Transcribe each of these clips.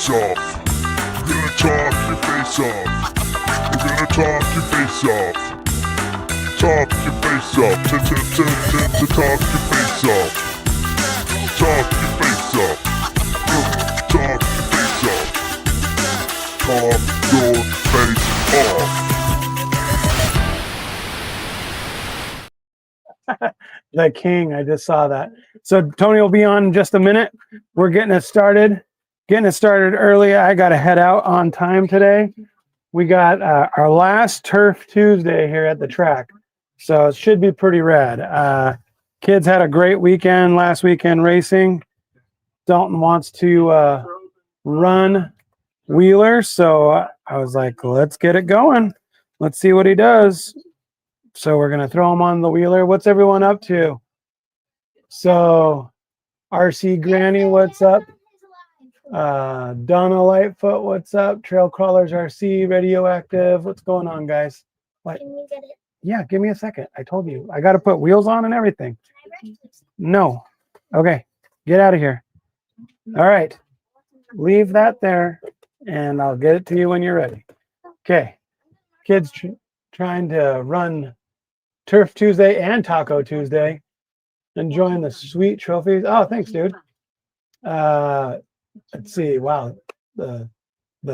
face off. We're gonna talk your face off. We're gonna talk your face off. Talk your face off. To talk your face off. Talk your face off. Talk your face off. Talk your face off. The king, I just saw that. So Tony will be on in just a minute. We're getting it started. Getting it started early. I got to head out on time today. We got our last Turf Tuesday here at the track. So it should be pretty rad. Kids had a great weekend last weekend racing. Dalton wants to run Wheeler. So I was like, let's get it going. Let's see what he does. So we're going to throw him on the Wheeler. What's everyone up to? So RC Granny, what's up? Donna Lightfoot, what's up? Trail Crawlers RC, Radioactive. What's going on, guys? What? Can you get it? Yeah, give me a second. I told you. I got to put wheels on and everything. No. Okay. Get out of here. All right. Leave that there, and I'll get it to you when you're ready. Okay. Kids trying to run Turf Tuesday and Taco Tuesday. Enjoying the sweet trophies. Oh, thanks, dude. Let's see. Wow. The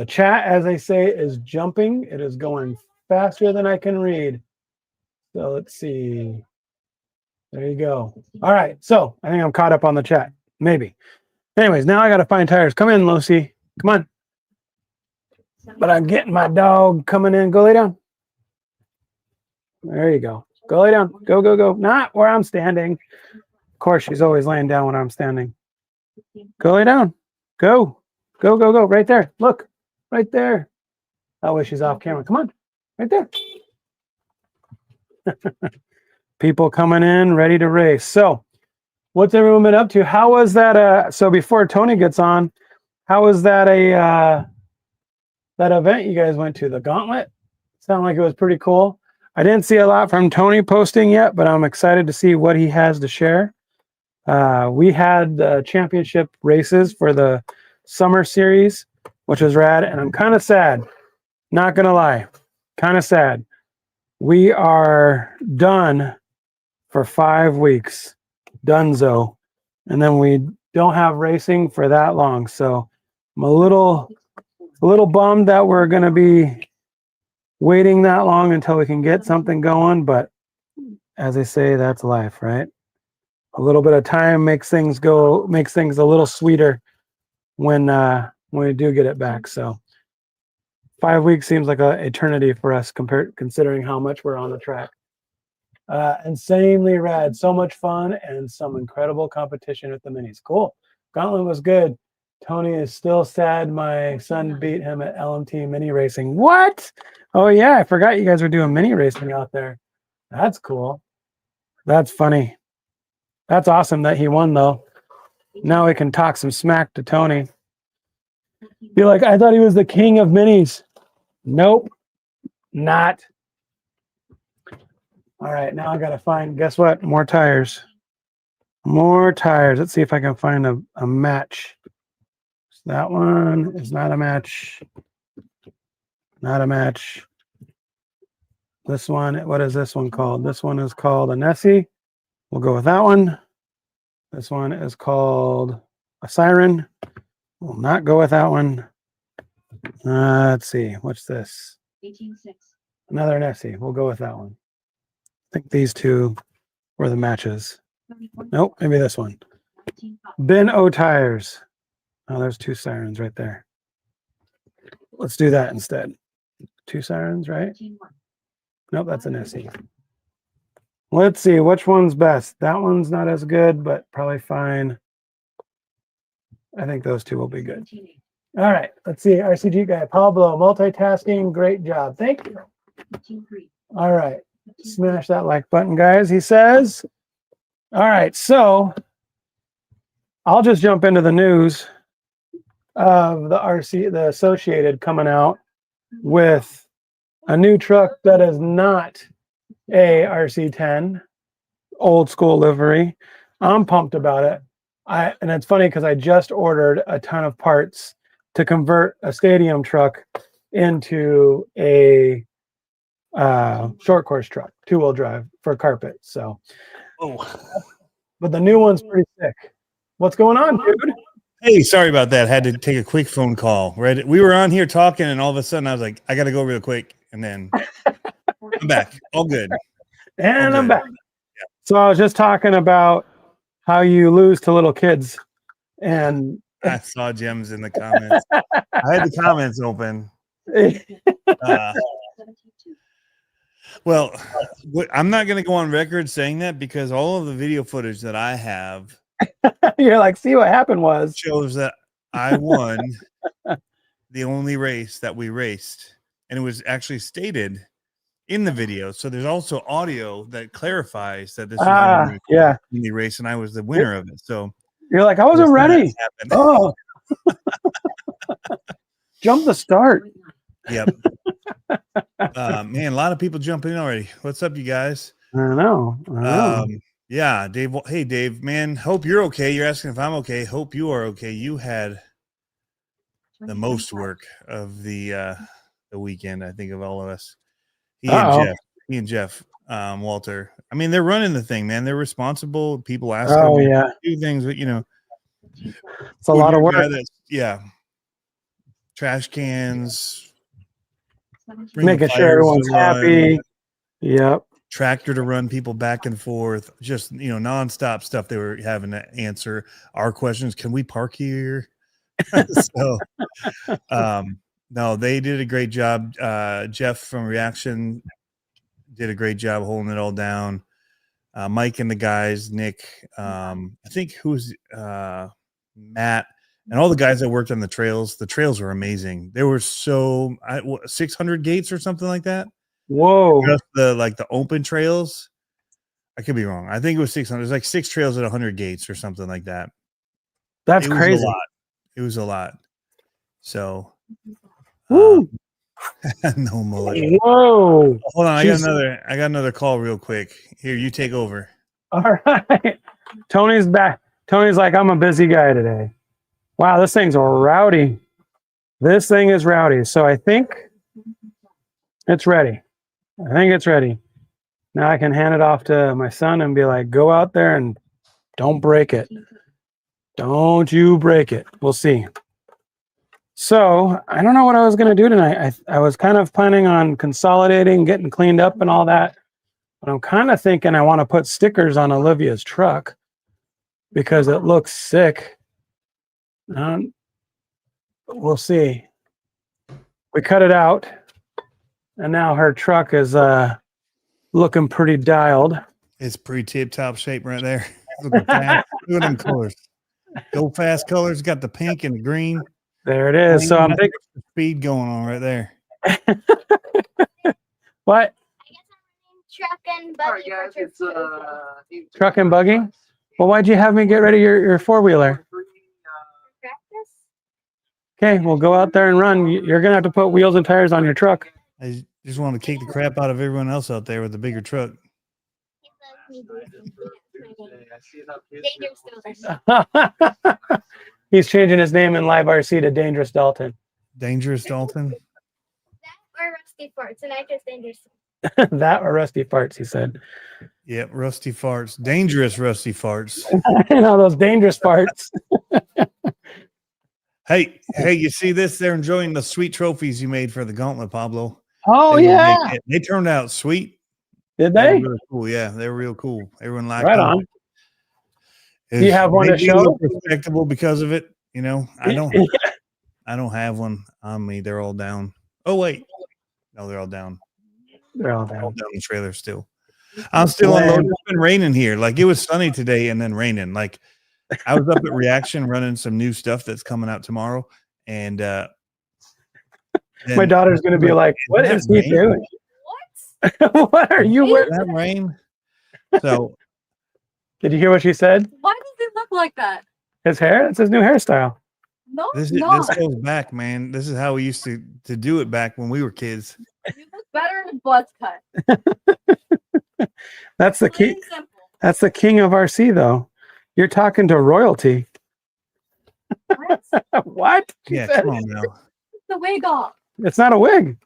chat, as they say, is jumping. It is going faster than I can read. So let's see. There you go. All right. So I think I'm caught up on the chat. Maybe. Anyways, now I got to find tires. Come in, Lucy. Come on. But I'm getting my dog coming in. Go lay down. There you go. Go lay down. Go, go, go. Not where I'm standing. Of course, she's always laying down when I'm standing. Go lay down. Go. Go, go, go. Right there. Look. Right there. That way she's off camera. Come on. Right there. People coming in, ready to race. So, what's everyone been up to? How was that? So before Tony gets on, how was that that event you guys went to, the Gauntlet? Sounded like it was pretty cool. I didn't see a lot from Tony posting yet, but I'm excited to see what he has to share. We had the championship races for the summer series, which was rad, and I'm kind of sad. Not gonna lie, kind of sad. We are done for 5 weeks, donezo, and then we don't have racing for that long. So I'm a little bummed that we're gonna be waiting that long until we can get something going, but as they say, that's life, right? A little bit of time makes things a little sweeter when we do get it back. So 5 weeks seems like an eternity for us considering how much we're on the track. Insanely rad, so much fun and some incredible competition with the minis. Cool. Gauntlet was good. Tony is still sad my son beat him at LMT mini racing. What? Oh yeah, I forgot you guys were doing mini racing out there. That's cool. That's funny. That's awesome that he won though. Now we can talk some smack to Tony. Be like, I thought he was the king of minis. Nope, not. All right, now I gotta find, guess what? More tires. More tires. Let's see if I can find a match. That one is not a match. Not a match. This one, what is this one called? This one is called a Nessie. We'll go with that one. This one is called a Siren. We'll not go with that one. Let's see. What's this? 18.6. Another Nessie. We'll go with that one. I think these two were the matches. Nope, maybe this one. Ben O tires. Oh, there's 2 Sirens right there. Let's do that instead. 2 Sirens, right? Nope, that's an SE. Let's see, which one's best? That one's not as good, but probably fine. I think those 2 will be good. All right, let's see. RCG guy, Pablo, multitasking, great job. Thank you. All right, smash that like button, guys, he says. All right, so I'll just jump into the news of the Associated coming out with a new truck that is not a RC10, old school livery. I'm pumped about it. And it's funny because I just ordered a ton of parts to convert a stadium truck into a short course truck, 2-wheel drive for carpet. So, but the new one's pretty sick. What's going on, dude? Hey, sorry about that. Had to take a quick phone call. Right, we were on here talking, and all of a sudden, I was like, "I got to go real quick," and then I'm back. All good. And I'm back. Yeah. So I was just talking about how you lose to little kids, and I saw Gems in the comments. I had the comments open. Well, I'm not going to go on record saying that because all of the video footage that I have, you're like, see what happened was shows that I won the only race that we raced, and it was actually stated in the video. So there's also audio that clarifies that this was the only race, and I was the winner of it. So you're like, I wasn't ready. Oh, jump the start. Yep. Man, a lot of people jumping in already. What's up, you guys? I know. Yeah, Dave. Hey, Dave, man, hope you're okay. You're asking if I'm okay. Hope you are okay. You had the most work of the weekend, I think, of all of us. He and Jeff, Walter. I mean, they're running the thing, man. They're responsible. People ask them to do things, but it's a lot of work. Trash cans. Making sure everyone's happy. Yep. Tractor to run people back and forth. Just, nonstop stuff. They were having to answer our questions. Can we park here? So, no, they did a great job. Jeff from Reaction did a great job holding it all down. Mike and the guys, Nick, I think Matt, and all the guys that worked on the trails were amazing. They were 600 gates or something like that. Whoa. Just the open trails. I could be wrong. I think it was 600. There's like 6 trails at 100 gates or something like that. That's crazy. It was a lot. So, no mullet. Whoa. Hold on. I got another call real quick. Here, you take over. All right. Tony's back. Tony's like, I'm a busy guy today. Wow, this thing's rowdy. This thing is rowdy. So I think it's ready. Now I can hand it off to my son and be like, go out there and don't break it. Don't you break it. We'll see. So I don't know what I was going to do tonight. I was kind of planning on consolidating, getting cleaned up and all that. But I'm kind of thinking I want to put stickers on Olivia's truck because it looks sick. We'll see. We cut it out, and now her truck is looking pretty dialed. It's pretty tip-top shape right there. Look at them colors. Go fast colors. Got the pink and the green. There it is. So I'm thinking speed going on right there. What? Truck and buggy. Truck and buggy? Well, why'd you have me get ready your 4-wheeler? Practice? Okay, we'll go out there and run. You're going to have to put wheels and tires on your truck. I just want to kick the crap out of everyone else out there with the bigger truck. He's changing his name in Live RC to Dangerous Dalton. Dangerous Dalton? That or Rusty Farts, and I just dangerous. That or Rusty Farts, he said. Yep, Rusty Farts. Dangerous Rusty Farts. I know those dangerous farts. Hey, you see this? They're enjoying the sweet trophies you made for the Gauntlet, Pablo. Oh, yeah. They turned out sweet. Did they? Really cool. Yeah, they were real cool. Everyone liked right them. On. Do you have one to show? Respectable because of it. I don't have one on me. They're all down. Oh, wait. No, they're all down. They're all down. The trailer still. I'm still on load. It's been raining here. Like it was sunny today and then raining. Like I was up at Reaction running some new stuff that's coming out tomorrow. And my daughter's gonna be like, what is he doing? What? What are you wearing? That rain? So did you hear what she said? Why does it look like that? His hair? It's his new hairstyle. No, this goes back, man. This is how we used to do it back when we were kids. You look better in a buzz cut. That's the key. That's the king of RC, though. You're talking to royalty. I What? She Yeah, said come on now. The wig off. it's not a wig.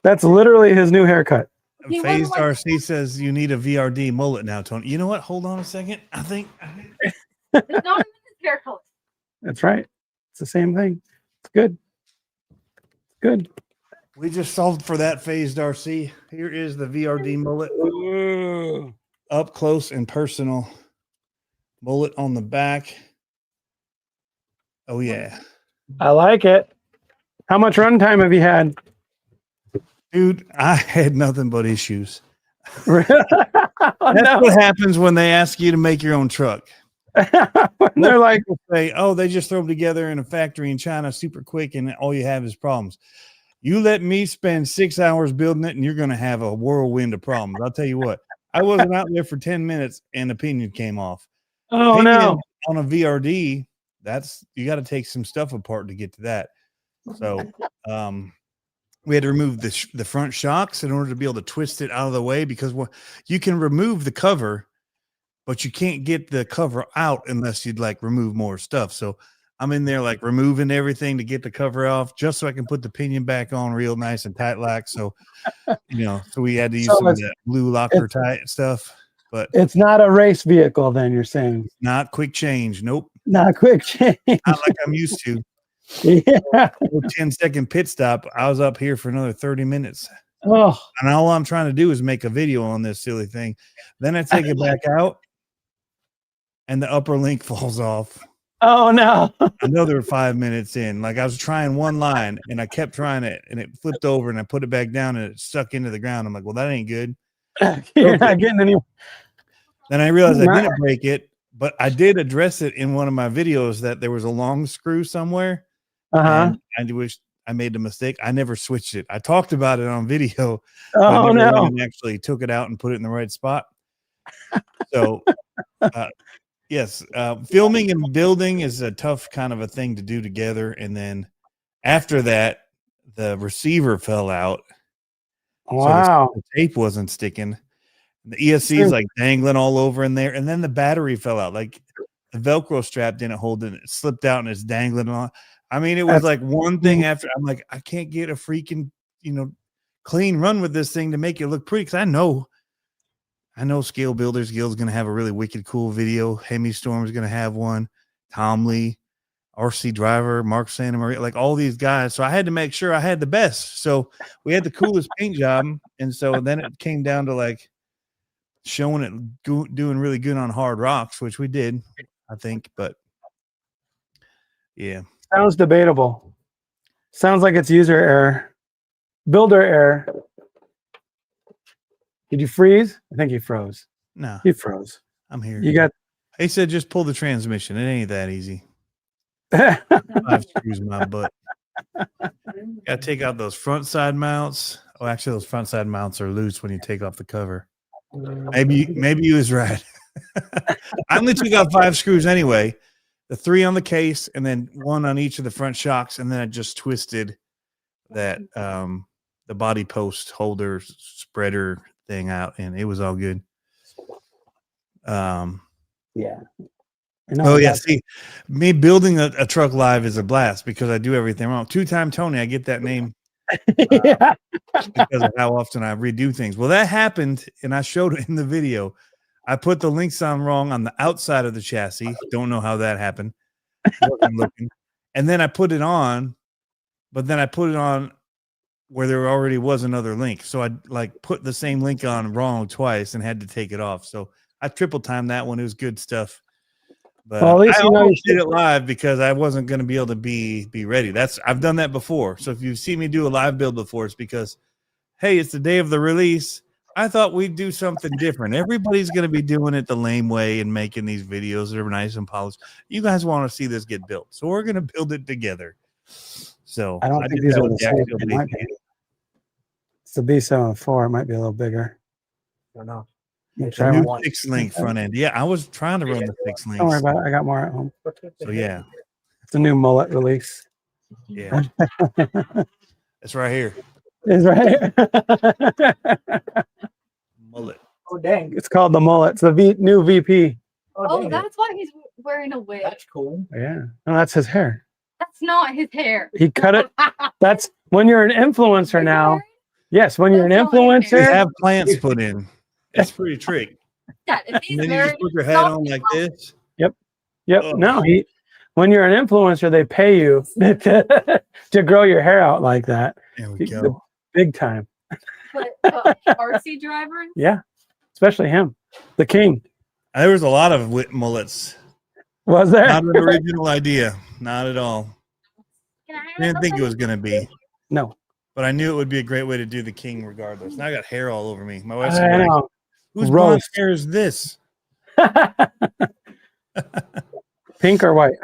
That's literally his new haircut. He Phased wasn't like- RC says you need a VRD mullet now, Tony. You know what? Hold on a second. I think It's not even his hair color. That's right. It's the same thing. It's good. Good. we just solved for that phased RC. Here is the VRD mullet. Ooh. Up close and personal. Mullet on the back. Oh yeah. I like it. How much runtime have you had? Dude, I had nothing but issues. Oh, That's no. what happens when they ask you to make your own truck. They're like, People say, oh, they just throw them together in a factory in China super quick and all you have is problems. You let me spend 6 hours building it and you're going to have a whirlwind of problems. I'll tell you what, I wasn't out there for 10 minutes and the pinion came off. oh Pinion no. on a VRD, you got to take some stuff apart to get to that. So, we had to remove the front shocks in order to be able to twist it out of the way because you can remove the cover, but you can't get the cover out unless you'd like remove more stuff. So I'm in there like removing everything to get the cover off just so I can put the pinion back on real nice and tight like. So, so we had to use some of that blue locker tight stuff, but It's not a race vehicle, then you're saying. not quick change. Nope. Not quick change. Not like I'm used to. Yeah. 10-second pit stop. I was up here for another 30 minutes. Oh, And all I'm trying to do is make a video on this silly thing. Then I take it back out and the upper link falls off. oh no. Another 5 minutes in. Like I was trying one line and I kept trying it and it flipped over and I put it back down and it stuck into the ground. I'm like, well, that ain't good. You're not getting any. Then I realized I didn't break it, but I did address it in one of my videos that there was a long screw somewhere. Uh-huh. And I wish I made the mistake. I never switched it. I talked about it on video. Oh I never no. went and actually took it out and put it in the right spot. So, yes, filming and building is a tough kind of a thing to do together. And then after that, the receiver fell out. Wow. So the tape wasn't sticking. The ESC is like dangling all over in there. And then the battery fell out. Like the Velcro strap didn't hold it. It slipped out and it's dangling on. I mean, it was like one thing after. I'm like, I can't get a freaking, clean run with this thing to make it look pretty. Cause I know Scale Builders Guild's going to have a really wicked cool video. Hemi Storm's going to have one. Tom Lee, RC Driver, Mark Santa Maria, like all these guys. So I had to make sure I had the best. So we had the coolest paint job. And so then it came down to like showing it doing really good on hard rocks, which we did, I think. But yeah. Sounds debatable. Sounds like it's user error. Builder error. Did you freeze? I think you froze. No, You froze. I'm here. You got He said just pull the transmission. It ain't that easy. 5 screws in my butt. Got to take out those front side mounts. Oh, actually, those front side mounts are loose when you take off the cover. Maybe you was right. I only took out 5 screws anyway. The 3 on the case and then 1 on each of the front shocks. And then I just twisted that the body post holder spreader thing out and it was all good. yeah. Oh yeah, see, me building a truck live is a blast because I do everything wrong. 2-time Tony, I get that name Yeah. because of how often I redo things. Well, that happened, and I showed it in the video. I put the links on wrong on the outside of the chassis. Don't know how that happened. Wasn't looking. And then I put it on, but then I put it on where there already was another link. So I like put the same link on wrong twice and had to take it off. So I triple timed that one. It was good stuff. But Well, at least I you know you almost did it live because I wasn't going to be able to be ready. I've done that before. So if you see me do a live build before, it's because, hey, it's the day of the release. I thought we'd do something different. Everybody's going to be doing it the lame way and making these videos that are nice and polished. You guys want to see this get built, so we're going to build it together. So I don't think did these that are with the the same. Axial It base might be. paint. It's the B74. It might be a little bigger. I don't know. You It's try a new one? 6-link front end. Yeah, I was trying to run the 6 Don't worry links. about it. I got more at home. So yeah, It's a new mullet release. yeah, it's right here. It's right. Mullet. Oh dang! It's called the mullet. It's the new VP. Oh, dang. that's why he's wearing a wig. That's cool. Yeah. No, that's his hair. That's not his hair. He cut it. That's when you're an influencer now. Yes, when you're an That's not his They hair. influencer. have plants put in. It's pretty trick. Dad, if he's And then you married, just put your it's head not on like his this. Yep. Ugh. No, when you're an influencer, they pay you to grow your hair out like that. There we go. Big time. But RC drivers, Yeah. Especially him. The king. There was a lot of mullets. Was there? Not an original idea. Not at all. Can I I didn't think it was going to be. No. But I knew it would be a great way to do the king regardless. Now I got hair all over me. My wife's I like, know. whose blonde Roast. hair is this? Pink or white?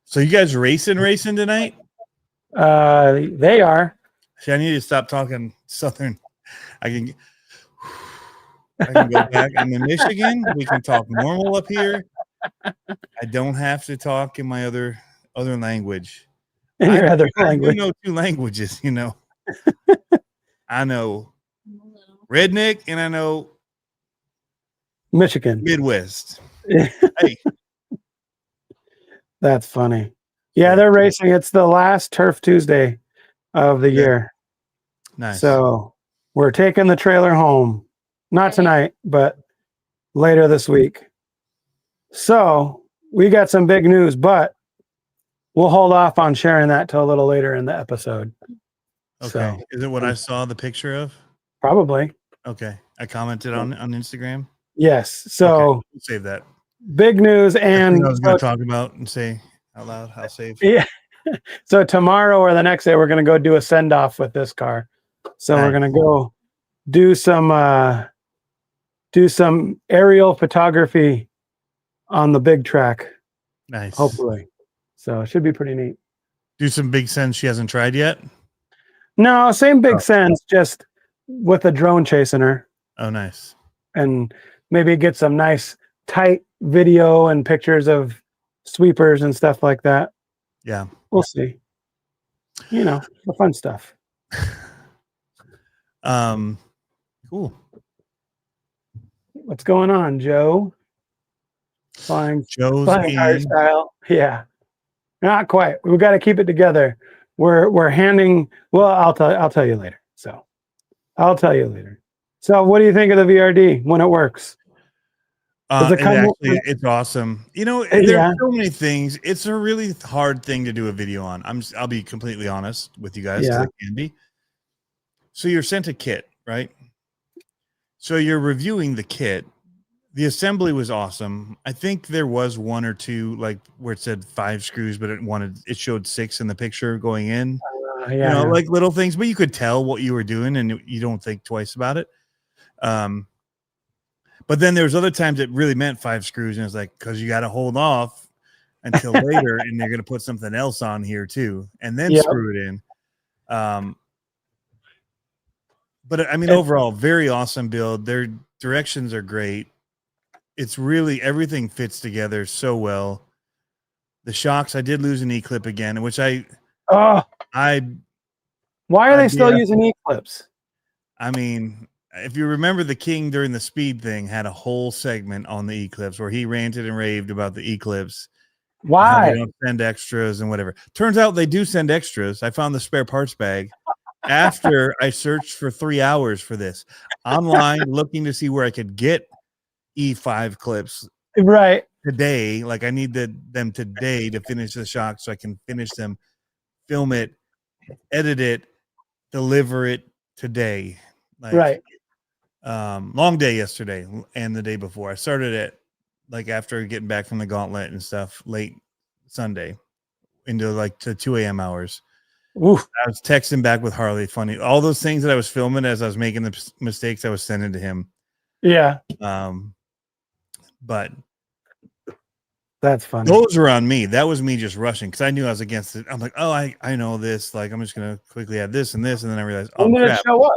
So you guys racing tonight? They are. See, I need to stop talking Southern. I can go back. I'm in Michigan. We can talk normal up here. I don't have to talk in my other language. In your other I do language. know 2 languages, you know. I know redneck and I know Michigan. Midwest. Hey, That's funny. Yeah, they're racing. It's the last Turf Tuesday of the year. nice. So we're taking the trailer home. Not tonight, but later this week. So we got some big news, but we'll hold off on sharing that till a little later in the episode. Okay. So, Is it what I saw the picture of? probably. Okay. I commented on Instagram. Yes. So Okay, we'll save that. big news. And I was going to talk about and say out loud. I'll save. yeah. So tomorrow or the next day, we're going to go do a send off with this car. So we're Nice. going to go do some aerial photography on the big track, Nice. hopefully. So it should be pretty neat. Do some big sends she hasn't tried yet. No, same big Oh. sense, just with a drone chasing her, Oh, nice. and maybe get some nice tight video and pictures of sweepers and stuff like that. Yeah. We'll see. You know, the fun stuff. Cool. What's going on, Joe? Flying Joe's car in. style. Yeah. Not quite. We've got to keep it together. We're handing, well, I'll tell you later. So I'll tell you later. So what do you think of the VRD when it works? Does it come with- It's awesome. You know, Yeah. there's so many things. It's a really hard thing to do a video on. I'll be completely honest with you guys. 'Cause Yeah. it can be. So you're sent a kit, right? So you're reviewing the kit. The assembly was awesome. I think there was 1 or 2, like where it said 5 screws, but it showed 6 in the picture going in. Yeah. You know, like little things, but you could tell what you were doing and you don't think twice about it. But then there's other times it really meant 5 screws, and it's like, because you got to hold off until later, and they're going to put something else on here too, and then Yep. screw it in. But I mean, overall, very awesome build. Their directions are great. It's really, everything fits together so well. The shocks, I did lose an E-clip again, which oh, I why are they still yeah. using E-clips? I mean, if you remember, the King during the speed thing had a whole segment on the E-clips where he ranted and raved about the E-clips. How Why? they don't send extras and whatever. Turns out they do send extras. I found the spare parts bag after I searched for 3 hours for this online, looking to see where I could get E5 clips Right. today. Like I need them today to finish the shock so I can finish them, film it, edit it, deliver it today. Like, Right. Long day yesterday and the day before. I started at like after getting back from the Gauntlet and stuff late Sunday into like to 2 a.m. hours. Oof. I was texting back with Harley. Funny, all those things that I was filming as I was making the mistakes, I was sending to him. Yeah. But That's funny. those were on me. That was me just rushing because I knew I was against it. I'm like, oh, I know this. Like, I'm just gonna quickly add this and this, and then I realized, oh When did crap. it show up?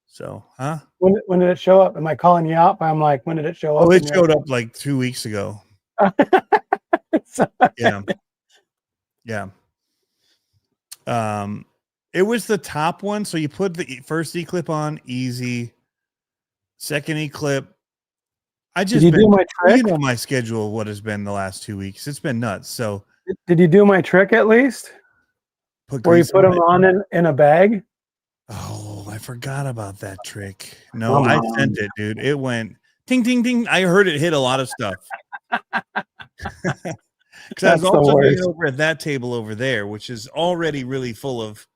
So, huh? When did it show up? Am I calling you out? I'm like, when did it show up? Oh, it And you're showed up like 2 weeks ago. like- Yeah. Yeah. It was the top one. So you put the first E-clip on, easy. Second E-clip. I Did just you do my you trick? know my schedule, what has been the last 2 weeks. It's been nuts. So Did you do my trick at least? Put Where you grease put on them it. on in a bag? Oh, I forgot about that trick. No, Come I on. sent it, dude. It went ting, ting, ting. I heard it hit a lot of stuff. Because I was That's the also doing it worst. over at that table over there, which is already really full of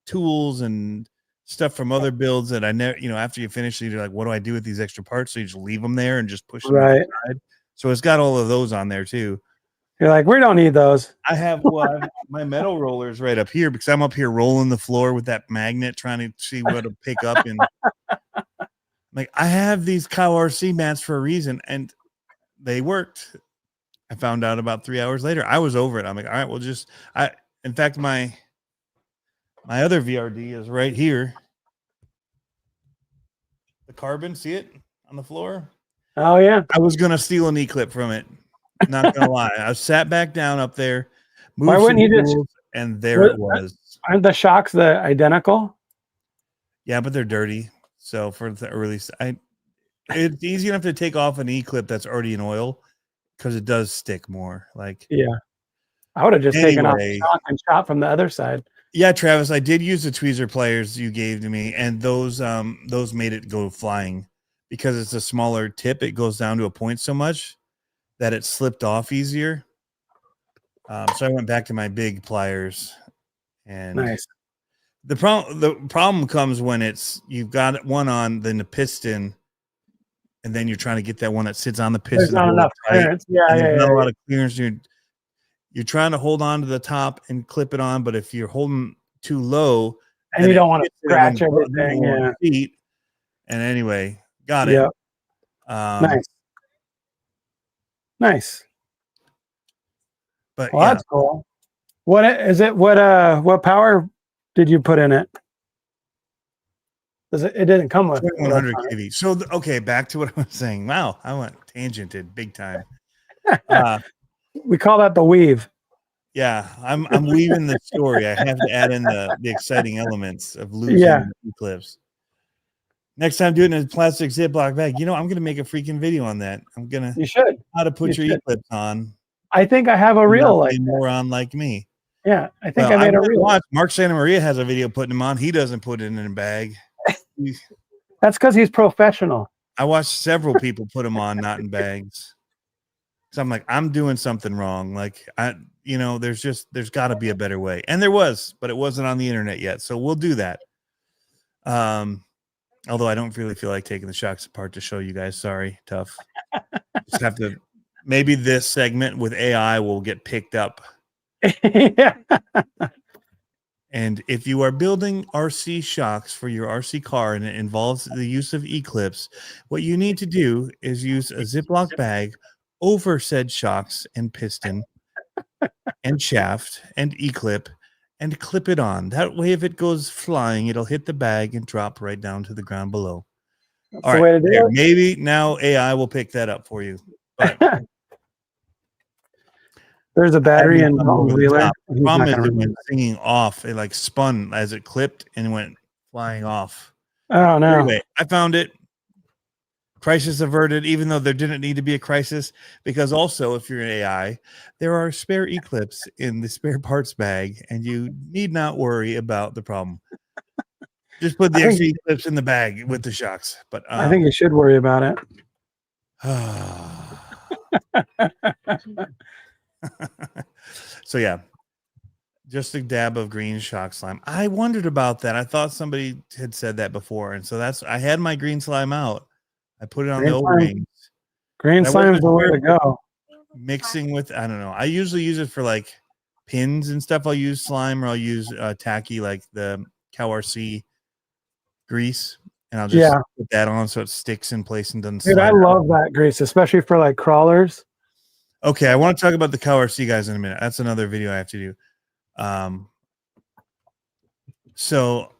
tools and stuff from other builds that I never, after you finish, you're like, what do I do with these extra parts? So you just leave them there and just push them to Right. the side. So it's got all of those on there too. You're like, we don't need those. I have my metal rollers right up here because I'm up here rolling the floor with that magnet trying to see what to pick up. And like, I have these cow RC mats for a reason, and they worked. I found out about 3 hours later. I was over it. I'm like, all right, in fact, my other VRD is right here. The carbon, see it on the floor? Oh yeah. I was going to steal an E-clip from it. Not going to lie. I sat back down up there, Why moved wouldn't some you just- tools, and there it was. Aren't the shocks the identical? Yeah, but they're dirty. So for the early, it's easy enough to take off an E-clip that's already in oil because it does stick more. Like, Yeah. I would have just taken off the Anyway. shock and shot from the other side. yeah, Travis, I did use the tweezer pliers you gave to me, and those made it go flying because it's a smaller tip. It goes down to a point so much that it slipped off easier. So I went back to my big pliers, and Nice. the problem comes when you've got one on then the piston, and then you're trying to get that one that sits on the piston. There's not hold enough it tight, clearance. Yeah, and yeah, there's not yeah. a lot of clearance. You're trying to hold on to the top and clip it on, but if you're holding too low, And then you it don't want to hits it and scratch then everything. on Yeah. the feet. And anyway, got it. Yep. Nice. Nice. But Well, yeah, that's cool. What is it? What power did you put in it? Does it didn't come with 100 electronic. kV. So okay, back to what I was saying. Wow, I went tangented big time. We call that the weave. Yeah, I'm weaving the story. I have to add in the exciting elements of losing Yeah. the clips. Next time doing it in a plastic Ziploc bag. I'm gonna make a freaking video on that. I'm gonna You should. how to put You your should. E-clips on. I think I have a reel like Not a that. moron like me. Yeah, I think Well, I made a went and reel. watched. Mark Santa Maria has a video putting them on. He doesn't put it in a bag. That's because he's professional. I watched several people put them on, not in bags. So I'm like, I'm doing something wrong. Like there's got to be a better way, and there was, but it wasn't on the internet yet. So we'll do that. Although I don't really feel like taking the shocks apart to show you guys. Sorry, tough. Just have to. Maybe this segment with AI will get picked up. Yeah. And if you are building RC shocks for your RC car and it involves the use of E-clips, what you need to do is use a Ziploc bag over said shocks and piston and shaft and E-clip and clip it on. That way, if it goes flying, it'll hit the bag and drop right down to the ground below. That's All the right, way to do there. it. Maybe now AI will pick that up for you. But There's a battery in over Mountain the Wheeler. top. and The he's not problem is gonna it remember. went singing off. It like spun as it clipped and went flying off. Oh no. Anyway, I found it. Crisis averted, even though there didn't need to be a crisis, because also if you're an AI, there are spare E-clips in the spare parts bag, and you need not worry about the problem. Just put the I think- extra E-clips in the bag with the shocks. But I think you should worry about it. so yeah, just a dab of green shock slime. I wondered about that. I thought somebody had said that before, and so I had my green slime out. I put it on Green the slime. O-rings. Green I slime's wasn't the way sure to go. Mixing with, I don't know. I usually use it for like pins and stuff. I'll use slime, or I'll use tacky, like the Cow RC grease, and I'll just put that on so it sticks in place and doesn't Dude, slide I out. love that grease, especially for like crawlers. Okay, I want to talk about the Cow RC guys in a minute. That's another video I have to do. So,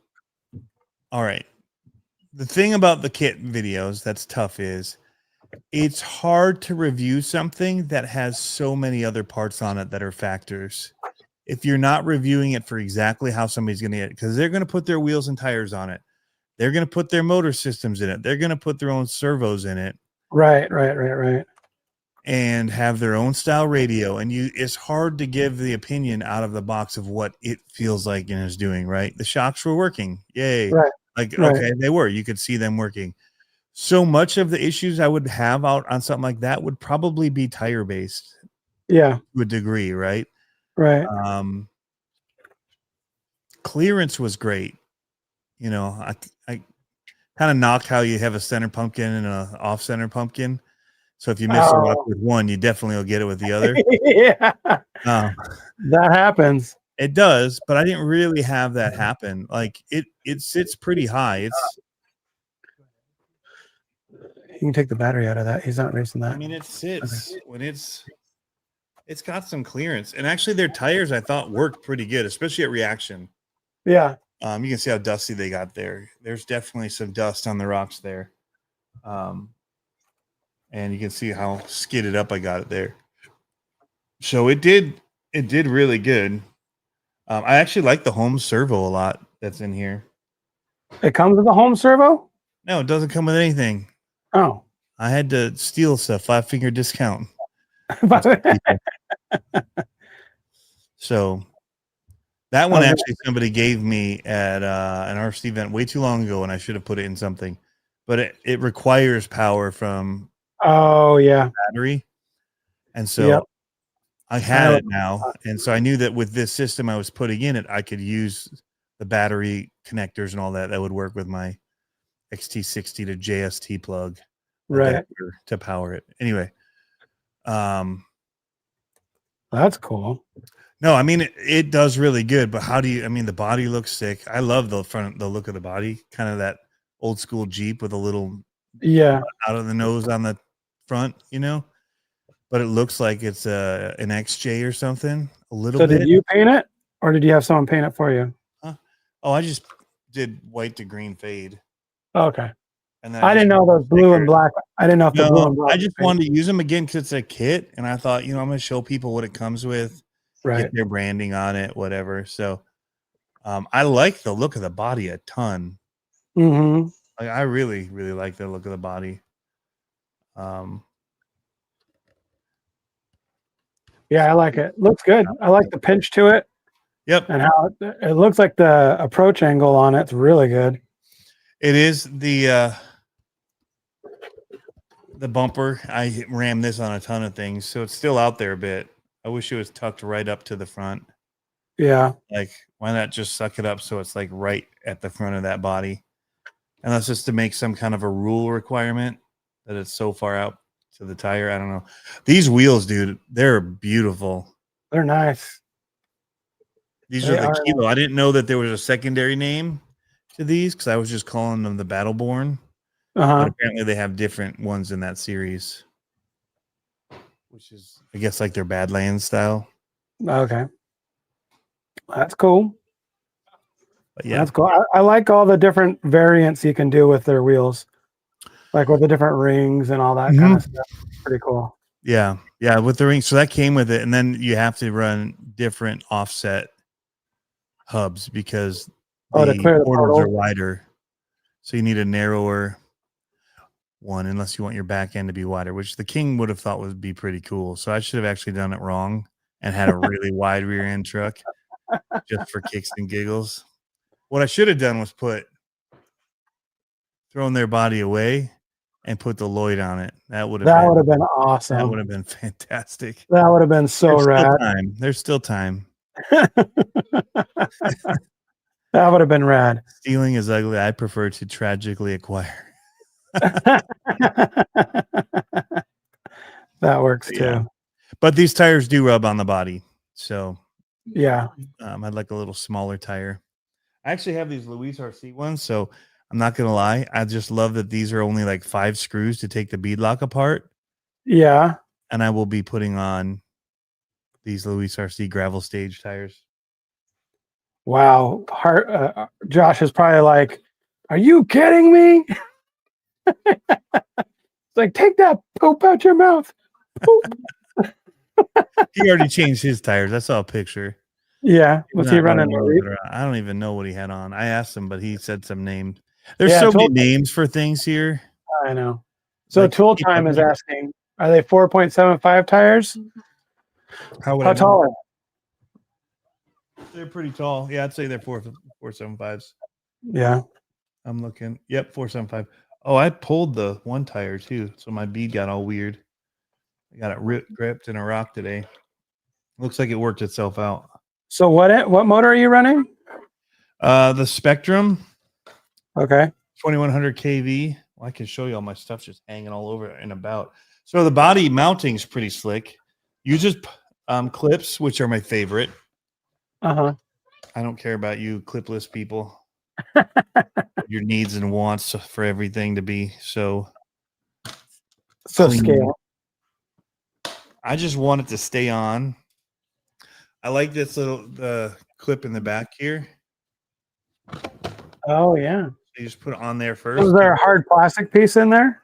all right. The thing about the kit videos that's tough is it's hard to review something that has so many other parts on it that are factors. If you're not reviewing it for exactly how somebody's going to get it, because they're going to put their wheels and tires on it. They're going to put their motor systems in it. They're going to put their own servos in it. Right. and have their own style radio, and it's hard to give the opinion out of the box of what it feels like and is doing, right? The shocks were working. Yay. Right. Like, Right. okay, they were. You could see them working. So much of the issues I would have out on something like that would probably be tire based Yeah. to a degree, right? Right. Clearance was great. You know, I kind of knock how you have a center pumpkin and a off center pumpkin. So if you miss a rock with one, you definitely will get it with the other. Yeah. That happens. It does, but I didn't really have that happen. Like it sits pretty high. It's You can take the battery out of that. He's not racing that. I mean, it sits when it's got some clearance. And actually their tires I thought worked pretty good, especially at reaction. Yeah. You can see how dusty they got there. There's definitely some dust on the rocks there. And you can see how skidded up I got it there. So it did really good. I actually like the home servo a lot that's in here. It comes with a home servo? No, it doesn't come with anything. Oh. I had to steal stuff, 5-finger discount. So that one actually somebody gave me at an RC event way too long ago, and I should have put it in something. But it requires power from battery. And so I had it now. And so I knew that with this system I was putting in it, I could use the battery connectors and all that would work with my XT60 to JST plug adapter to power it. Anyway, that's cool. No, I mean it does really good, but how do you? I mean, the body looks sick. I love the look of the body, kind of that old school Jeep with a little out of the nose on the front, you know. But it looks like it's an XJ or something. A little bit. So did you paint it, or did you have someone paint it for you? Huh? Oh, I just did white to green fade. Okay. And then I didn't know those blue and black. I didn't know if the blue and black. I just wanted to use them again because it's a kit, and I thought, I'm going to show people what it comes with. Get their branding on it, whatever. So I like the look of the body a ton. Mm-hmm. Like, I really, really like the look of the body. Yeah, I like it. Looks good. I like the pinch to it. Yep. And how it looks like the approach angle on it's really good. It is the bumper. I rammed this on a ton of things, so it's still out there a bit. I wish it was tucked right up to the front. Yeah. Like, why not just suck it up so it's like right at the front of that body? And that's just to make some kind of a rule requirement that it's so far out to the tire. I don't know. These wheels, dude, they're beautiful. They're nice. These are the Kilo. I didn't know that there was a secondary name to these because I was just calling them the Battleborn. But apparently they have different ones in that series, which is, I guess, like their Badlands style. Okay. That's cool. But yeah, that's cool. I like all the different variants you can do with their wheels, like with the different rings and all that kind of stuff. Pretty cool. Yeah. Yeah. With the rings. So that came with it. And then you have to run different offset hubs because the portals are wider. So you need a narrower one unless you want your back end to be wider, which the King would have thought would be pretty cool. So I should have actually done it wrong and had a really wide rear end truck just for kicks and giggles. What I should have done was thrown their body away and put the Lloyd on it. That would have been awesome. That would have been fantastic. That would have been so rad. There's still time. That would have been rad. Stealing is ugly. I prefer to tragically acquire. That works too. But these tires do rub on the body. So yeah. I'd like a little smaller tire. I actually have these Louise RC ones, so I'm not gonna lie. I just love that these are only like 5 screws to take the beadlock apart. Yeah. And I will be putting on these Louise RC gravel stage tires. Wow. Josh is probably like, are you kidding me? It's like, take that poop out your mouth. He already changed his tires. I saw a picture. Yeah. Was he running? I don't even know what he had on. I asked him, but he said some names. There's so many names for things here. I know. So like, Tool Time is asking, Are they 4.75 tires? How would How I know? tall are They're pretty tall. Yeah, I'd say they're 4.75s. they? Yeah. I'm looking. Yep, 4.75. Oh, I pulled the one tire too, so my bead got all weird. I got it gripped in a rock today. Looks like it worked itself out. So what motor are you running? The Spectrum Okay. 2100 kV. Well, I can show you all my stuff just hanging all over and about. So the body mounting is pretty slick. Uses clips, which are my favorite. Uh-huh. I don't care about you clipless people. Your needs and wants for everything to be so clean. Scale. I just want it to stay on. I like this little clip in the back here. Oh yeah. You just put it on there first. Was there a hard plastic piece in there?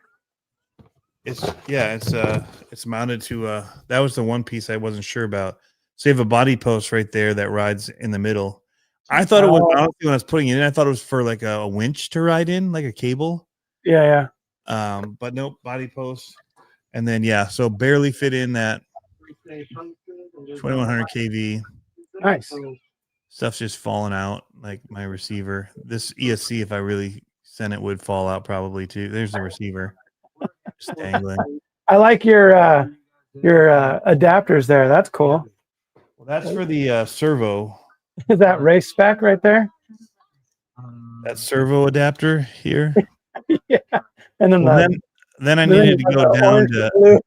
It's mounted to that was the one piece I wasn't sure about. So you have a body post right there that rides in the middle. I thought it was honestly when I was putting it in, I thought it was for like a winch to ride in, like a cable. Yeah. But nope, body post. And then so barely fit in that 2100 kV. Nice. Stuff's just falling out, like my receiver. This ESC, if I really sent it, would fall out probably too. There's the receiver. Just dangling. I like your adapters there. That's cool. Well, that's for the servo. Is that race spec right there? That servo adapter here. Yeah. And then Well, then I needed to go down to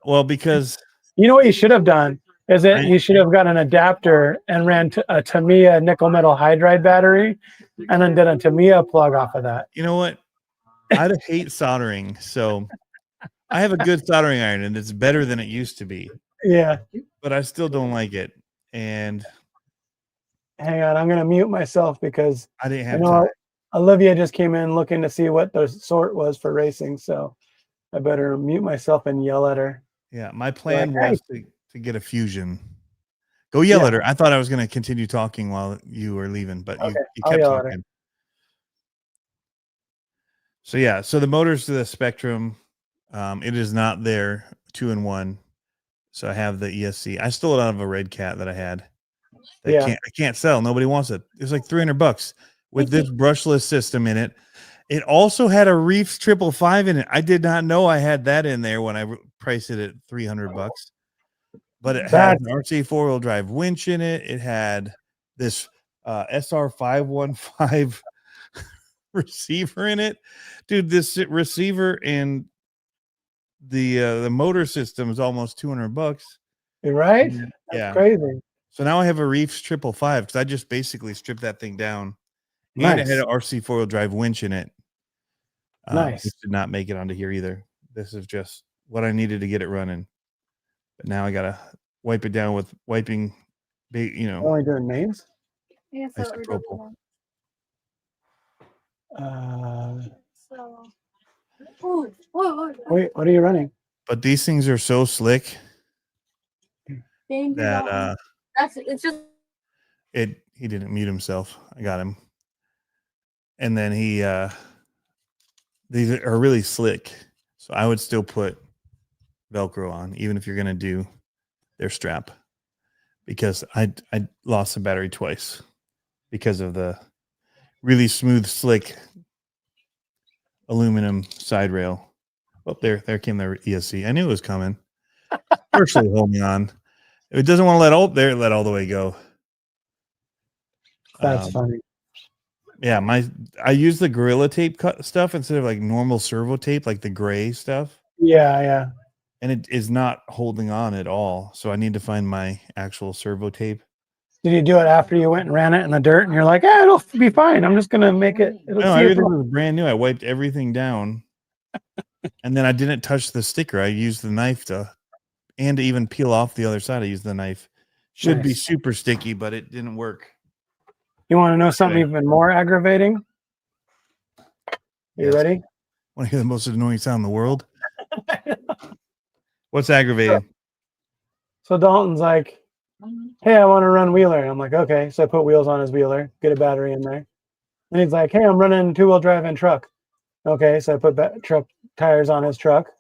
well, because you know what you should have done is you should have got an adapter and ran a Tamiya nickel metal hydride battery and then did a Tamiya plug off of that. You know what? I hate soldering, so I have a good soldering iron and it's better than it used to be. Yeah. But I still don't like it. And hang on, I'm gonna mute myself because I didn't have time. Olivia just came in looking to see what the sort was for racing, so I better mute myself and yell at her. Yeah, my plan was to get a Fusion. Go yell at her. I thought I was going to continue talking while you were leaving, but you kept talking. So the motors to the Spectrum, it is not there 2-in-1. So I have the ESC. I stole it out of a Red Cat that I had. I can't sell. Nobody wants it. It's like $300 with this brushless system in it. It also had a Reefs 555 in it. I did not know I had that in there when I priced it at $300. But it had an RC 4-wheel drive winch in it. It had this SR 515 receiver in it. Dude, this receiver and the motor system is almost $200. You're right? That's crazy. So now I have a Reefs 555 because I just basically stripped that thing down. Nice. And it had an RC 4-wheel drive winch in it. Nice. This did not make it onto here either. This is just what I needed to get it running. But now I gotta wipe it down with wiping, Only doing names? Yeah, isopropyl. Wait, what are you running? But these things are so slick that it's just he didn't mute himself. I got him. And then these are really slick. So I would still put Velcro on, even if you're gonna do their strap, because I lost the battery twice because of the really smooth, slick aluminum side rail. Oh, there came the ESC. I knew it was coming. Partially holding on. If it doesn't want to let all the way go. That's funny. Yeah, I use the Gorilla Tape stuff instead of like normal servo tape, like the gray stuff. Yeah. And it is not holding on at all. So I need to find my actual servo tape. Did you do it after you went and ran it in the dirt and you're like, it'll be fine. I'm just going to make it. No, everything was brand new. I wiped everything down. And then I didn't touch the sticker. I used the knife to even peel off the other side. I used the knife. Should be super sticky, but it didn't work. You want to know something even more aggravating? You ready? Want to hear the most annoying sound in the world? What's aggravating? So Dalton's like, hey, I want to run Wheeler. And I'm like, okay. So I put wheels on his Wheeler, get a battery in there. And he's like, hey, I'm running 2-wheel drive and truck. Okay. So I put truck tires on his truck.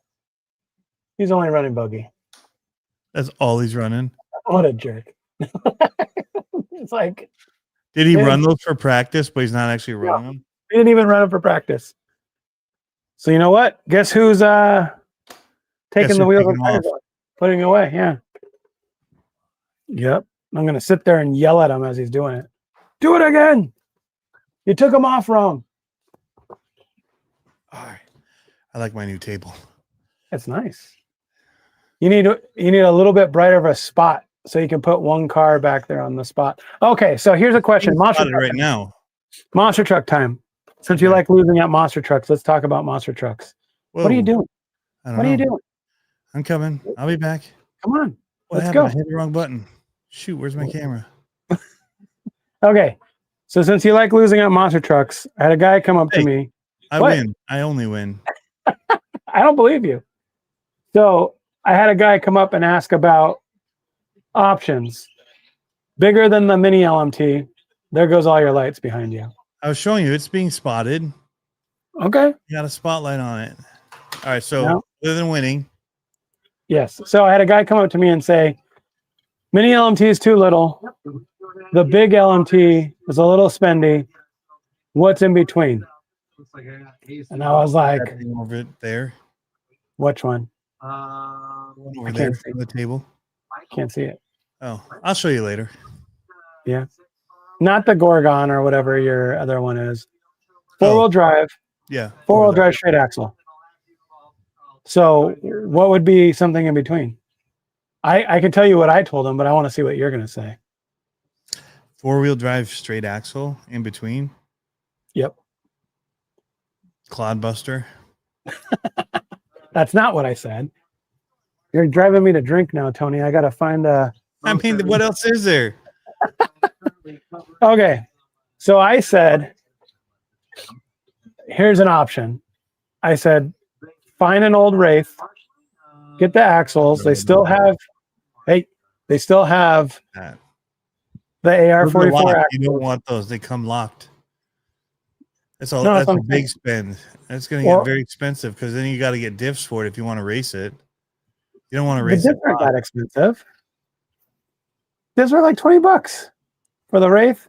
He's only running buggy. That's all he's running. What a jerk. It's like Did he Yeah. run those for practice, but he's not actually running them? he didn't even run him for practice. So you know what? Guess who's taking Guess the who's wheels taking and them tires off? off? Putting it away, yeah. Yep. I'm gonna sit there and yell at him as he's doing it. Do it again. You took him off wrong. All right. I like my new table. That's nice. You need a little bit brighter of a spot so you can put one car back there on the spot. Okay, so here's a question. He's Monster spotted truck, right now. monster truck time. Since you Yeah. like losing at monster trucks, let's talk about monster trucks. What are you Whoa. doing? I don't What are you know. doing? I'm coming. I'll be back. Come on. What Let's happened? go. I hit the wrong button. Shoot, where's my camera? Okay. So since you like losing at monster trucks, I had a guy come up to Hey. me. I What? win. I only win. I don't believe you. So I had a guy come up and ask about options. Bigger than the mini LMT. There goes all your lights behind you. I was showing you it's being spotted. Okay. You got a spotlight on it. All right. So No. other than winning, Yes. So I had a guy come up to me and say, mini LMT is too little. The big LMT is a little spendy. What's in between? And I was like, that thing over it there, which one? one over I there can't see. on the table. Can't see it. Oh, I'll show you later. Yeah. Not the Gorgon or whatever your other one is. Four-wheel Oh. drive. Yeah. Four-wheel drive straight axle. So what would be something in between? I can tell you what I told him, but I want to see what you're going to say. 4-wheel drive straight axle in between. Yep. Clodbuster. That's not what I said. You're driving me to drink now, Tony. I got to find a... I mean, what else is there? Okay. So I said, here's an option. I said, find an old Wraith, get the axles. They still have, they still have That. the Those are AR-44 locked. axle. You don't want those. They come locked. That's all. No, That's that's a what I'm big spend. That's going to Or- get very expensive because then you got to get diffs for it if you want to race it. You don't want to The race it. diffs aren't that expensive. These are like $20 for the Wraith.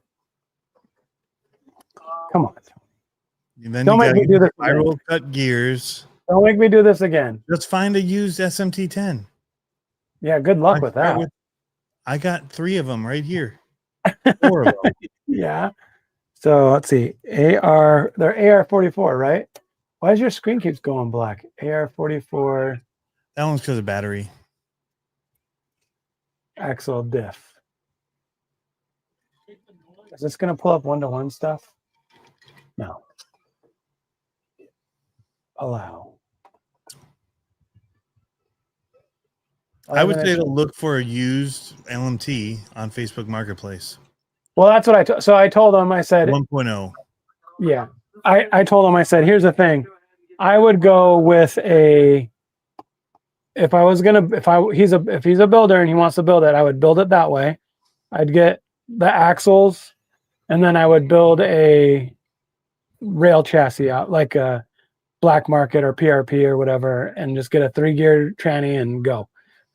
Come on. And then Don't you make got me do this again. spiral cut gears. Don't make me do this again. Let's find a used SMT10. Yeah, good luck with that. I got 3 of them right here. 4 of them. Yeah. So let's see. They're AR-44, right? Why does your screen keeps going black? AR-44 That one's because of battery. axle diff. Is this going to pull up one-to-one stuff? No. Allow. I would say to look for a used LMT on Facebook Marketplace. Well, that's what I told him. I said, 1.0. yeah. I told him, I said, here's the thing. I would go with if he's a builder and he wants to build it, I would build it that way. I'd get the axles and then I would build a rail chassis out, like a black market or PRP or whatever, and just get a 3-gear tranny and go.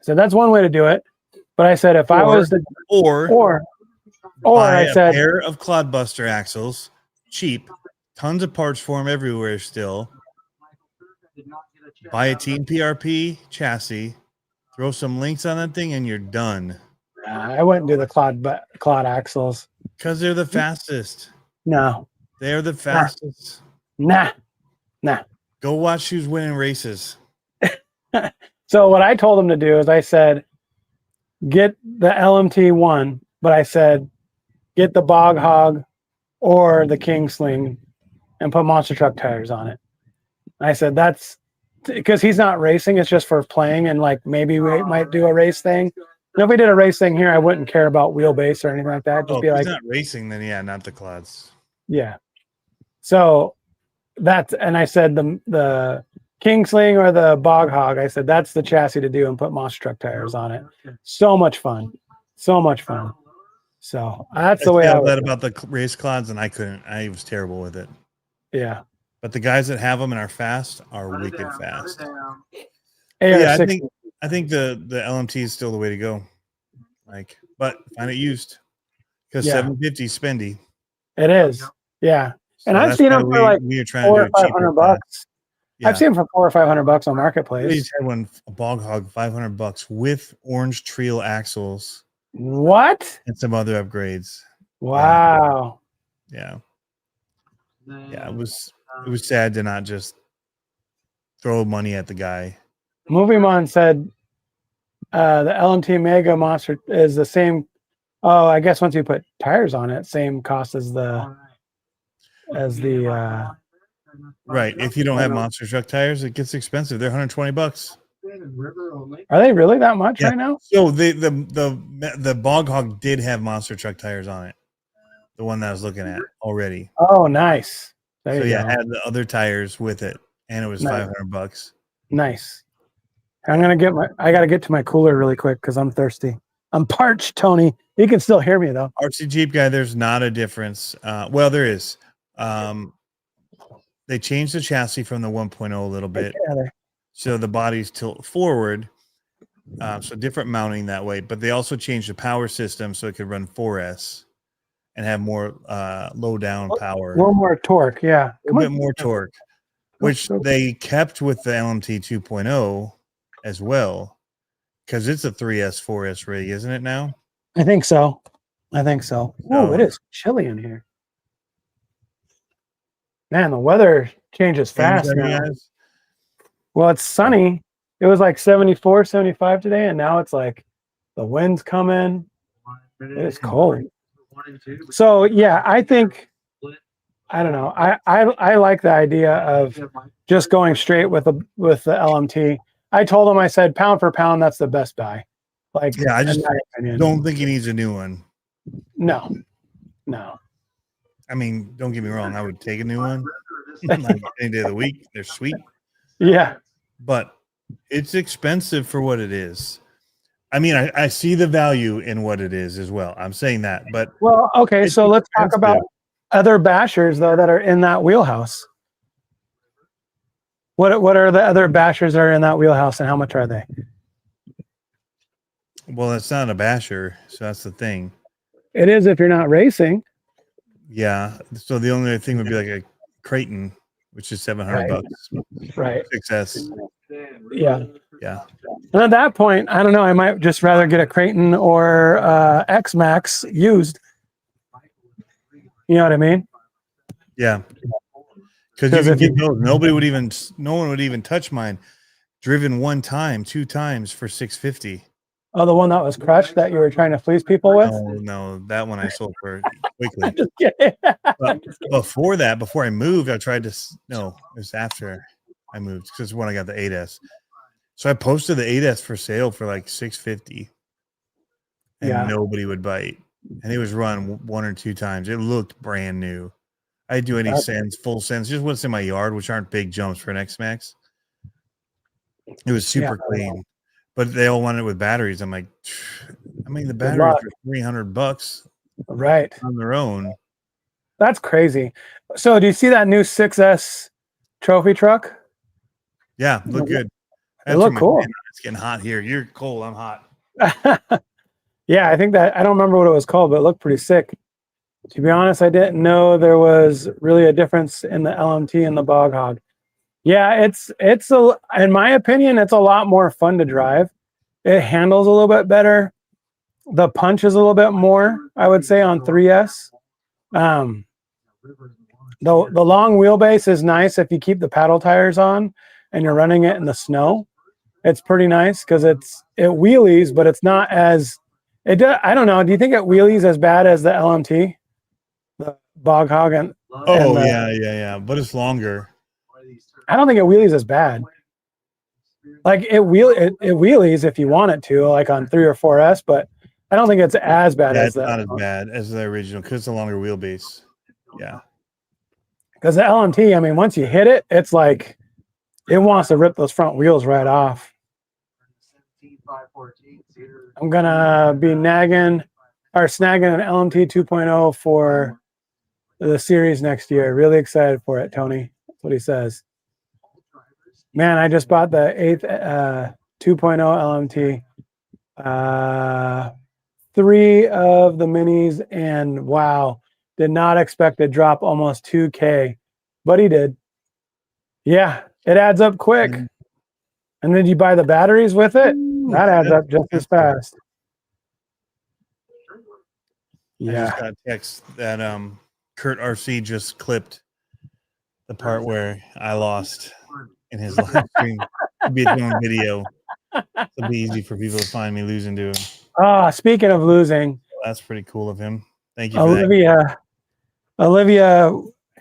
So that's one way to do it. But I said, if I was the, or buy I said, a pair of Clodbuster axles, cheap, tons of parts for them everywhere still. Buy a Team PRP chassis, throw some links on that thing, and you're done. I wouldn't do the clod axles. Because they're the fastest. No. They're the fastest. Nah. Go watch who's winning races. So what I told him to do is I said, get the LMT one, but I said, get the Bog Hog or the King Sling and put monster truck tires on it. I said, that's because he's not racing. It's just for playing. And like, maybe we might do a race thing. And if we did a race thing here, I wouldn't care about wheelbase or anything like that. Just Oh, be if like, he's not racing, then yeah, not the Clods. yeah. So that's, and I said the King Sling or the Bog Hog, I said, that's the chassis to do and put monster truck tires on it. So much fun. So much fun. So that's the way I felt would. that about the race Clods, and I couldn't. I was terrible with it. Yeah. But the guys that have them and are fast are wicked fast. Yeah, AR60. I think the LMT is still the way to go. Like, but find it used because Yeah. 750 spendy. It is. Yeah. So And I've that's seen why them for like we are trying to do $400 or it cheaper. $500. Yeah. I've seen them for $400 or $500 on We Marketplace. just had one, a bog hog, $500 with orange Trio axles What? and some other upgrades. Wow. Yeah. It was sad to not just throw money at the guy. Movie Mon said the LMT Mega Monster is the same. Oh, I guess once you put tires on it, same cost as the Right. If you don't have monster truck tires, it gets expensive. They're $120. Are they really that much Yeah. right now? So the bog hog did have monster truck tires on it. The one that I was looking at already. Oh, nice. There So you yeah, go. it had the other tires with it, and it was Nice. $500. Nice. I gotta get to my cooler really quick because I'm thirsty. I'm parched, Tony. You can still hear me though. RC Jeep guy, there's not a difference. Well, there is. They changed the chassis from the 1.0 a little bit, so the bodies tilt forward. So different mounting that way, but they also changed the power system so it could run 4S and have more low down power. A little more torque, yeah. A little bit more torque, which they kept with the LMT 2.0 as well, because it's a 3S, 4S rig, isn't it now? I think so. Oh, it is chilly in here. Man, the weather changes fast now. Well, it's sunny. It was like 74, 75 today, and now it's like the wind's coming. It's cold. So yeah, I think I don't know. I like the idea of just going straight with the LMT. I told him, I said, pound for pound, that's the best buy. Like, yeah, I just in my opinion. don't think he needs a new one. No. I mean, don't get me wrong. I would take a new one like any day of the week. They're sweet. Yeah. But it's expensive for what it is. I mean, I see the value in what it is as well. I'm saying that, but well, okay. So let's talk about other bashers though that are in that wheelhouse. What are the other bashers that are in that wheelhouse, and how much are they? Well, it's not a basher, so that's the thing. It is if you're not racing. Yeah. So the only thing would be like a Creighton, which is $700. Right. 6S. Yeah. Yeah. And at that point, I don't know. I might just rather get a Creighton or X-Max used. You know what I mean? Yeah. Because you can get those. No one would even touch mine. Driven one time, 2 times for $650. Oh, the one that was crushed that you were trying to flease people with? No, that one I sold for quickly. Just kidding. But before that, before I moved, I tried to. No, it was after I moved because when I got the 8S. So I posted the 8S for sale for like $650, and nobody would bite. And it was run 1 or 2 times. It looked brand new. I didn't do any full sends, just what's in my yard, which aren't big jumps for an X-Max. It was super clean, but they all wanted it with batteries. I'm like, I mean, the batteries are $300 right on their own. That's crazy. So do you see that new 6S trophy truck? Yeah, look good. It look cool. It's getting hot here. You're cold. I'm hot. Yeah, I think that I don't remember what it was called, but it looked pretty sick. To be honest, I didn't know there was really a difference in the LMT and the Bog Hog. Yeah, it's in my opinion, it's a lot more fun to drive. It handles a little bit better. The punch is a little bit more, I would say, on 3S. The long wheelbase is nice if you keep the paddle tires on and you're running it in the snow. It's pretty nice because it wheelies, but it's not as I don't know. Do you think it wheelies as bad as the LMT, the Bog Hog? Yeah. But it's longer. I don't think it wheelies as bad. Like it wheelies if you want it to, like on 3 or 4S, but I don't think it's as bad as that. It's not as bad as the original because it's a longer wheelbase. Yeah. Because the LMT, I mean, once you hit it, it's like it wants to rip those front wheels right off. I'm gonna be snagging an LMT 2.0 for the series next year. Really excited for it, Tony. That's what he says. Man, I just bought the 8th 2.0 LMT. 3 of the minis, and wow, did not expect to drop almost 2K, but he did. Yeah, it adds up quick. Mm. And then you buy the batteries with it, that adds up just as fast. I just Yeah. got a text that Kurt RC just clipped the part where I lost in his live stream. It'll be its own video. It'll be easy for people to find me losing to him. Speaking of losing, That's pretty cool of him. Thank you for that. Olivia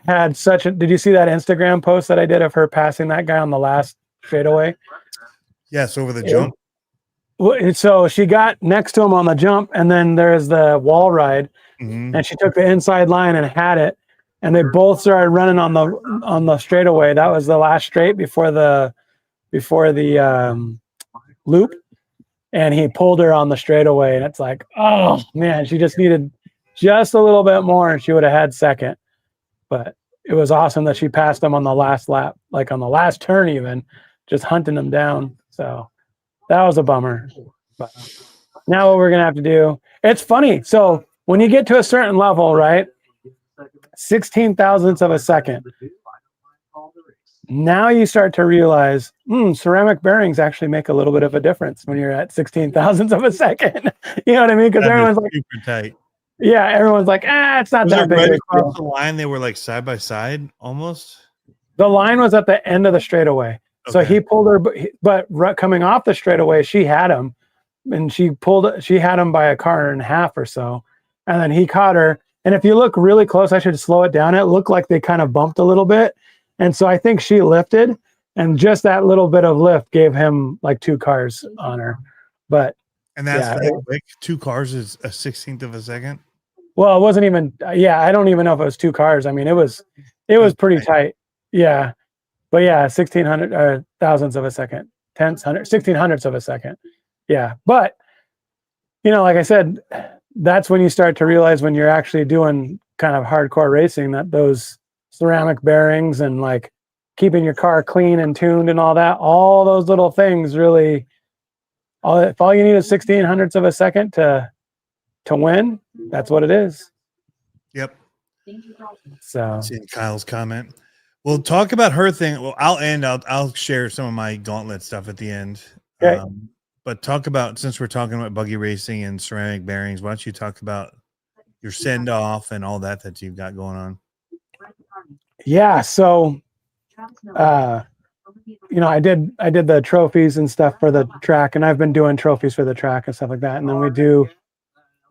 had such a, did you see that Instagram post that I did of her passing that guy on the last straightaway? Yes, over the jump. Well, so she got next to him on the jump, and then there's the wall ride, Mhm. and she took the inside line and had it, and they both started running on the straightaway. That was the last straight before the loop, and he pulled her on the straightaway, and it's like, oh man, she just needed just a little bit more, and she would have had second. But it was awesome that she passed him on the last lap, like on the last turn, even just hunting him down. So that was a bummer. But now what we're gonna have to do, it's funny. So when you get to a certain level, right? 16 thousandths of a second. Now you start to realize ceramic bearings actually make a little bit of a difference when you're at 16 thousandths of a second. You know what I mean? Because everyone's like, super tight. yeah, everyone's like, it's not Was that it big. right of a across deal. the line? They were like side by side almost. The line was at the end of the straightaway. So Okay. he pulled her, but coming off the straightaway, she had him, and she had him by a car and a half or so, and then he caught her. And if you look really close, I should slow it down. It looked like they kind of bumped a little bit, and so I think she lifted, and just that little bit of lift gave him like 2 cars on her. But And that's yeah, that quick. 2 cars is a 16th of a second. well, it wasn't even. Yeah, I don't even know if it was 2 cars. I mean, it was pretty tight. Yeah. But yeah, 1600 or thousandths of a second, 1600ths of a second. Yeah. But, like I said, that's when you start to realize when you're actually doing kind of hardcore racing that those ceramic bearings and like keeping your car clean and tuned and all those little things really, if all you need is 1600ths of a second to win, that's what it is. Yep. So Seeing Kyle's comment. We'll talk about her thing. Well, I'll share some of my Gauntlet stuff at the end. Okay. But talk about, since we're talking about buggy racing and ceramic bearings, why don't you talk about your send off and all that you've got going on? yeah, so I did the trophies and stuff for the track, and I've been doing trophies for the track and stuff like that. And then we do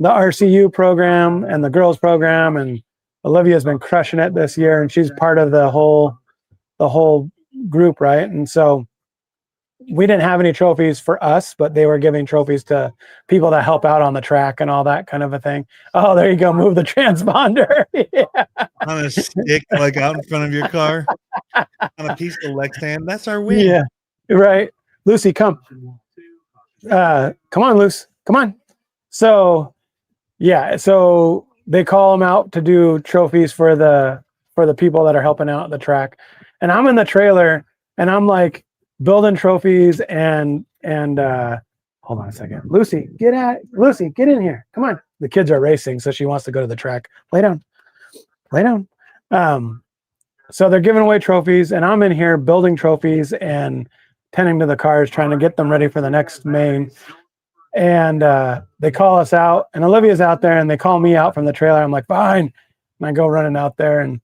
the RCU program and the girls program, and Olivia's been crushing it this year, and she's part of the whole group, right? And so we didn't have any trophies for us, but they were giving trophies to people that help out on the track and all that kind of a thing. Oh, there you go. Move the transponder. Yeah. On a stick, like out in front of your car, on a piece of Lexan. That's our win. Yeah, right. Lucy, come. Come on, Luce. Come on. So, yeah. So they call them out to do trophies for the people that are helping out the track, and I'm in the trailer, and I'm like building trophies and hold on a second. Lucy, get in here. Come on. The kids are racing, so she wants to go to the track. Lay down. So they're giving away trophies, and I'm in here building trophies and tending to the cars, trying to get them ready for the next main. And they call us out, and Olivia's out there, and they call me out from the trailer. I'm like, fine. And I go running out there, and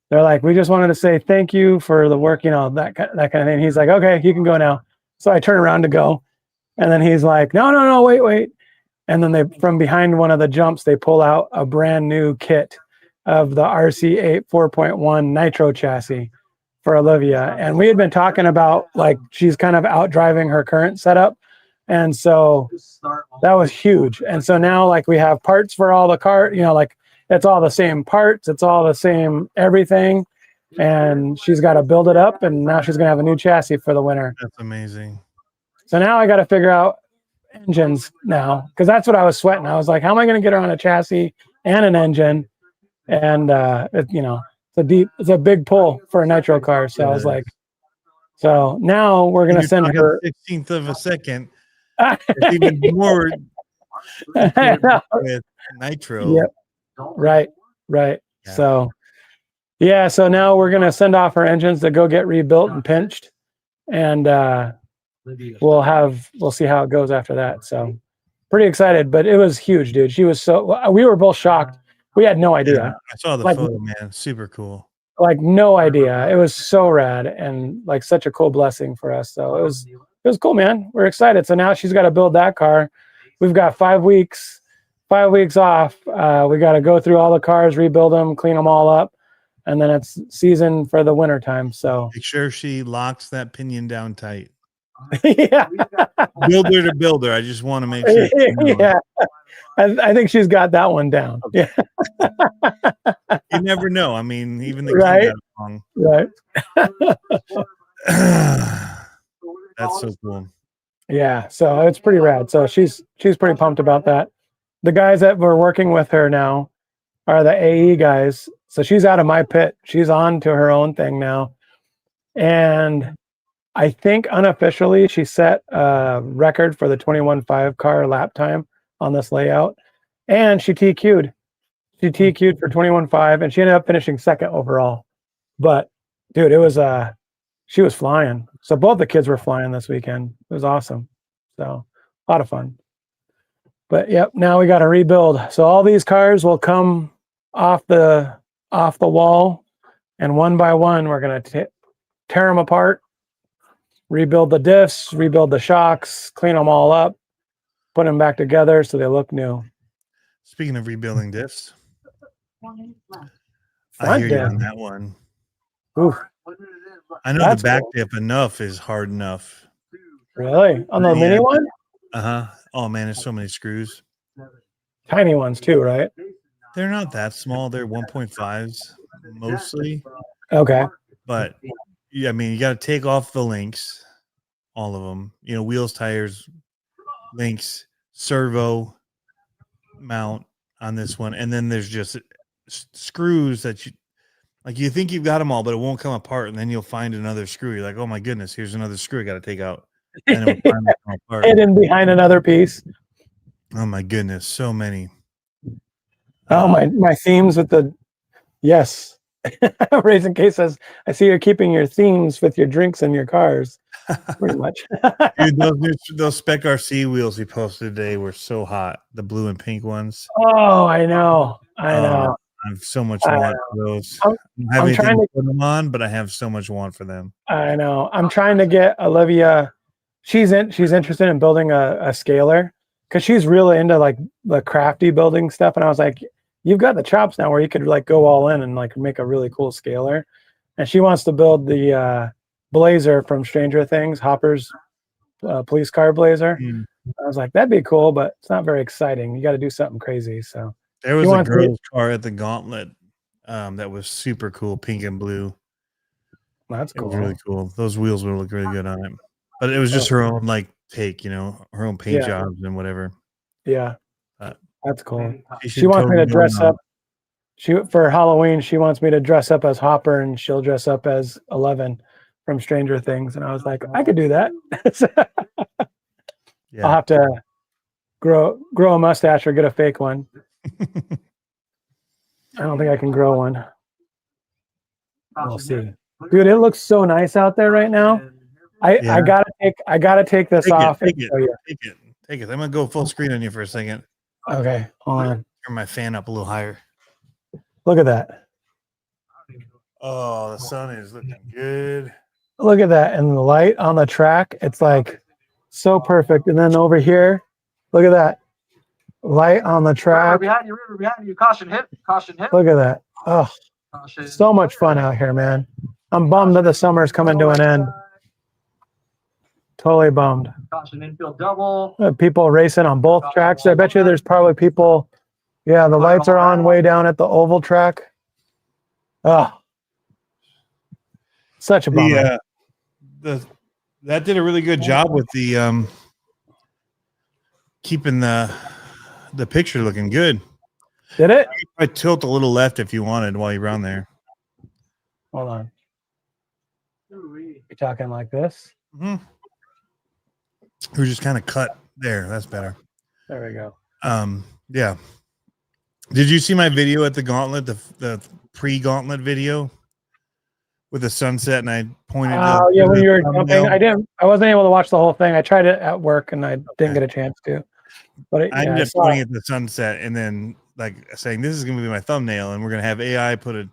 they're like, we just wanted to say thank you for the work, that kind of thing. He's like, okay, you can go now. So I turn around to go, and then he's like, no, wait. And then from behind one of the jumps, they pull out a brand new kit of the RC8 4.1 Nitro chassis for Olivia. And we had been talking about, like, she's kind of out driving her current setup. And so that was huge. And so now, like, we have parts for all the car, like, it's all the same parts. It's all the same everything. And she's got to build it up. And now she's going to have a new chassis for the winter. That's amazing. So now I got to figure out engines now, because that's what I was sweating. I was like, how am I going to get her on a chassis and an engine? And, it's a big pull for a nitro car. So I was like, So now we're gonna You're send talking her. 16th of a second. It's even more I know. with nitro. Yep. Right. Right. Yeah. So yeah. So now we're gonna send off our engines to go get rebuilt and pinched, and we'll see how it goes after that. So pretty excited, but it was huge, dude. She was we were both shocked. We had no idea. Yeah, I saw the Like- photo, man. Super cool. Like no idea. It was so rad and like such a cool blessing for us. So it was cool, man. We're excited. So now she's got to build that car. We've got 5 weeks off. We got to go through all the cars, rebuild them, clean them all up, and then it's season for the winter time. So Make sure she locks that pinion down tight. yeah, Builder to builder. I just want to make sure. yeah. I think she's got that one down. Yeah, You never know. I mean, even the Right. king got right. it wrong. That's so cool. Yeah, so it's pretty rad. So she's pretty pumped about that. The guys that were working with her now are the AE guys. So she's out of my pit. She's on to her own thing now. And I think unofficially she set a record for the 21.5 car lap time on this layout. And she TQ'd. She TQ'd for 21.5 and she ended up finishing second overall. But dude, it was she was flying. So both the kids were flying this weekend. It was awesome. So a lot of fun. But yep, now we got to rebuild. So all these cars will come off the wall, and one by one we're gonna tear them apart, rebuild the diffs, rebuild the shocks, clean them all up, put them back together so they look new. Speaking of rebuilding diffs, I Front hear you diff. on that one. Oof, I know That's the back cool. dip enough is hard enough. really? On the Yeah. mini one? Uh-huh. Oh man, there's so many screws. Tiny ones too, right? They're not that small. They're 1.5s mostly. Okay. But yeah, I mean, you got to take off the links, all of them. You know, wheels, tires, links, servo mount on this one, and then there's just screws that you think you've got them all, but it won't come apart, and then you'll find another screw. You're like, oh my goodness, here's another screw I got to take out, and it will finally come apart. Hidden behind another piece. Oh my goodness, so many. Oh, my themes with the yes. Raisin K says, I see you're keeping your themes with your drinks and your cars. Pretty much. Dude, those Spec RC wheels he posted today were so hot. The blue and pink ones. Oh, I know. I know. I have so much I want for those. I'm- I I'm haven't trying to put them on, but I have so much want for them. I know. I'm trying to get Olivia. She's interested in building a scaler because she's really into like the crafty building stuff. And I was like, you've got the chops now where you could like go all in and like make a really cool scaler. And she wants to build the Blazer from Stranger Things, Hopper's police car Blazer. Mm. I was like, that'd be cool, but it's not very exciting. You got to do something crazy. So There was She a wants me- girl's car at the Gauntlet that was super cool, pink and blue. that's It cool. was really cool. Those wheels would look really good on it. But it was just her own like take, you know, her own paint Yeah. jobs and whatever. Yeah, Uh, that's cool. She She should wants me totally to go dress on. up. For Halloween, she wants me to dress up as Hopper, and she'll dress up as 11 from Stranger Things. And I was like, I could do that. I'll Yeah. have to grow a mustache or get a fake one. I don't think I can grow one. We'll see, dude. It looks so nice out there right now. I Yeah. I gotta take this Take it, off. take and it. show you. Take it. I'm gonna go full screen on you for a second. Okay, hold on. Turn my fan up a little higher. Look at that. Oh, the sun is looking good. Look at that, and the light on the track. It's like so perfect. And then over here, look at that light on the track. River behind you, caution hit, Look at that. Oh, caution. so much fun out here, man. I'm bummed that the summer's coming to an end. Totally bummed. Caution infield double. People racing on both tracks. I bet you there's probably people. Yeah, the lights are on way down at the oval track. Oh, such a bummer. That did a really good job with the keeping the picture looking good. Did it? I tilt a little left if you wanted while you're around there. Hold on. Ooh-wee. You talking like this? Mhm. We're just kind of cut there. That's better. There we go. Yeah. Did you see my video at the Gauntlet, the pre-Gauntlet video with the sunset, and I pointed Oh yeah, when the you were thumbnail? jumping, I wasn't able to watch the whole thing. I tried it at work and I didn't get a chance to. But I yeah, ended I up saw pointing it. at the sunset and then like saying this is going to be my thumbnail, and we're going to have AI put a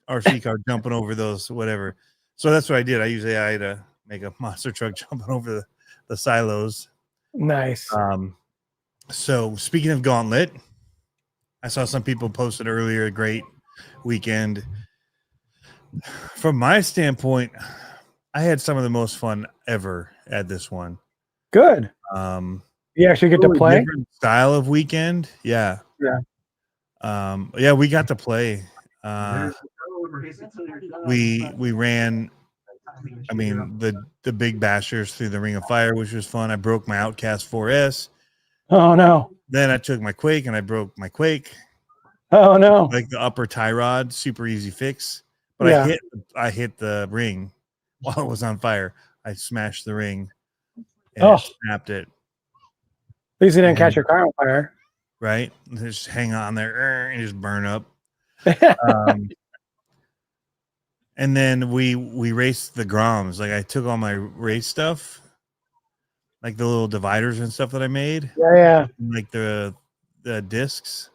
RC car jumping over those whatever. So that's what I did. I used AI to make a monster truck jumping over the silos. Nice. So speaking of Gauntlet, I saw some people posted earlier. A great weekend. From my standpoint, I had some of the most fun ever at this one. Good. You actually get to Totally play. different style of weekend. Yeah. Yeah, we got to play. We ran, I mean, the big bashers through the Ring of Fire, which was fun. I broke my Outcast 4S. Oh no. Then I took my Quake and I broke my Quake. Oh no. Like the upper tie rod, super easy fix. But Yeah. I hit the ring while it was on fire. I smashed the ring and Oh. it snapped it. At least you didn't catch your car on fire. Right? Just hang on there and just burn up. And then we raced the Groms. Like I took all my race stuff, like the little dividers and stuff that I made. Yeah. Like the discs.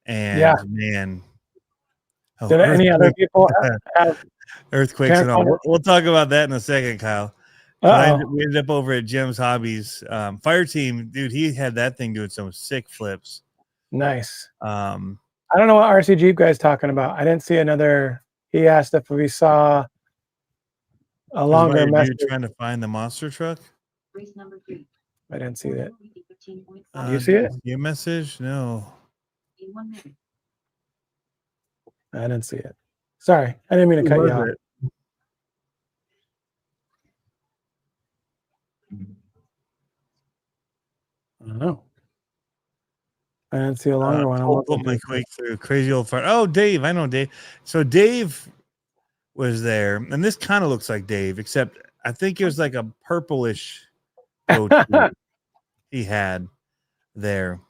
And Yeah. man. Did any other people have earthquakes and all? We'll talk about that in a second, Kyle. We ended up over at Jim's Hobbies. Fire team, dude, he had that thing doing some sick flips. Nice. I don't know what RC Jeep guy's talking about. I didn't see another. He asked if we saw a longer message. You're trying to find the monster truck? I didn't see that. Do you see it? Your message? No. I didn't see it. Sorry, I didn't mean to cut you off. I don't know. I didn't see a longer one. I'll put my Quake through. Crazy old fire. Oh, Dave. I know Dave. So Dave was there, and this kind of looks like Dave, except I think it was like a purplish goatee he had there.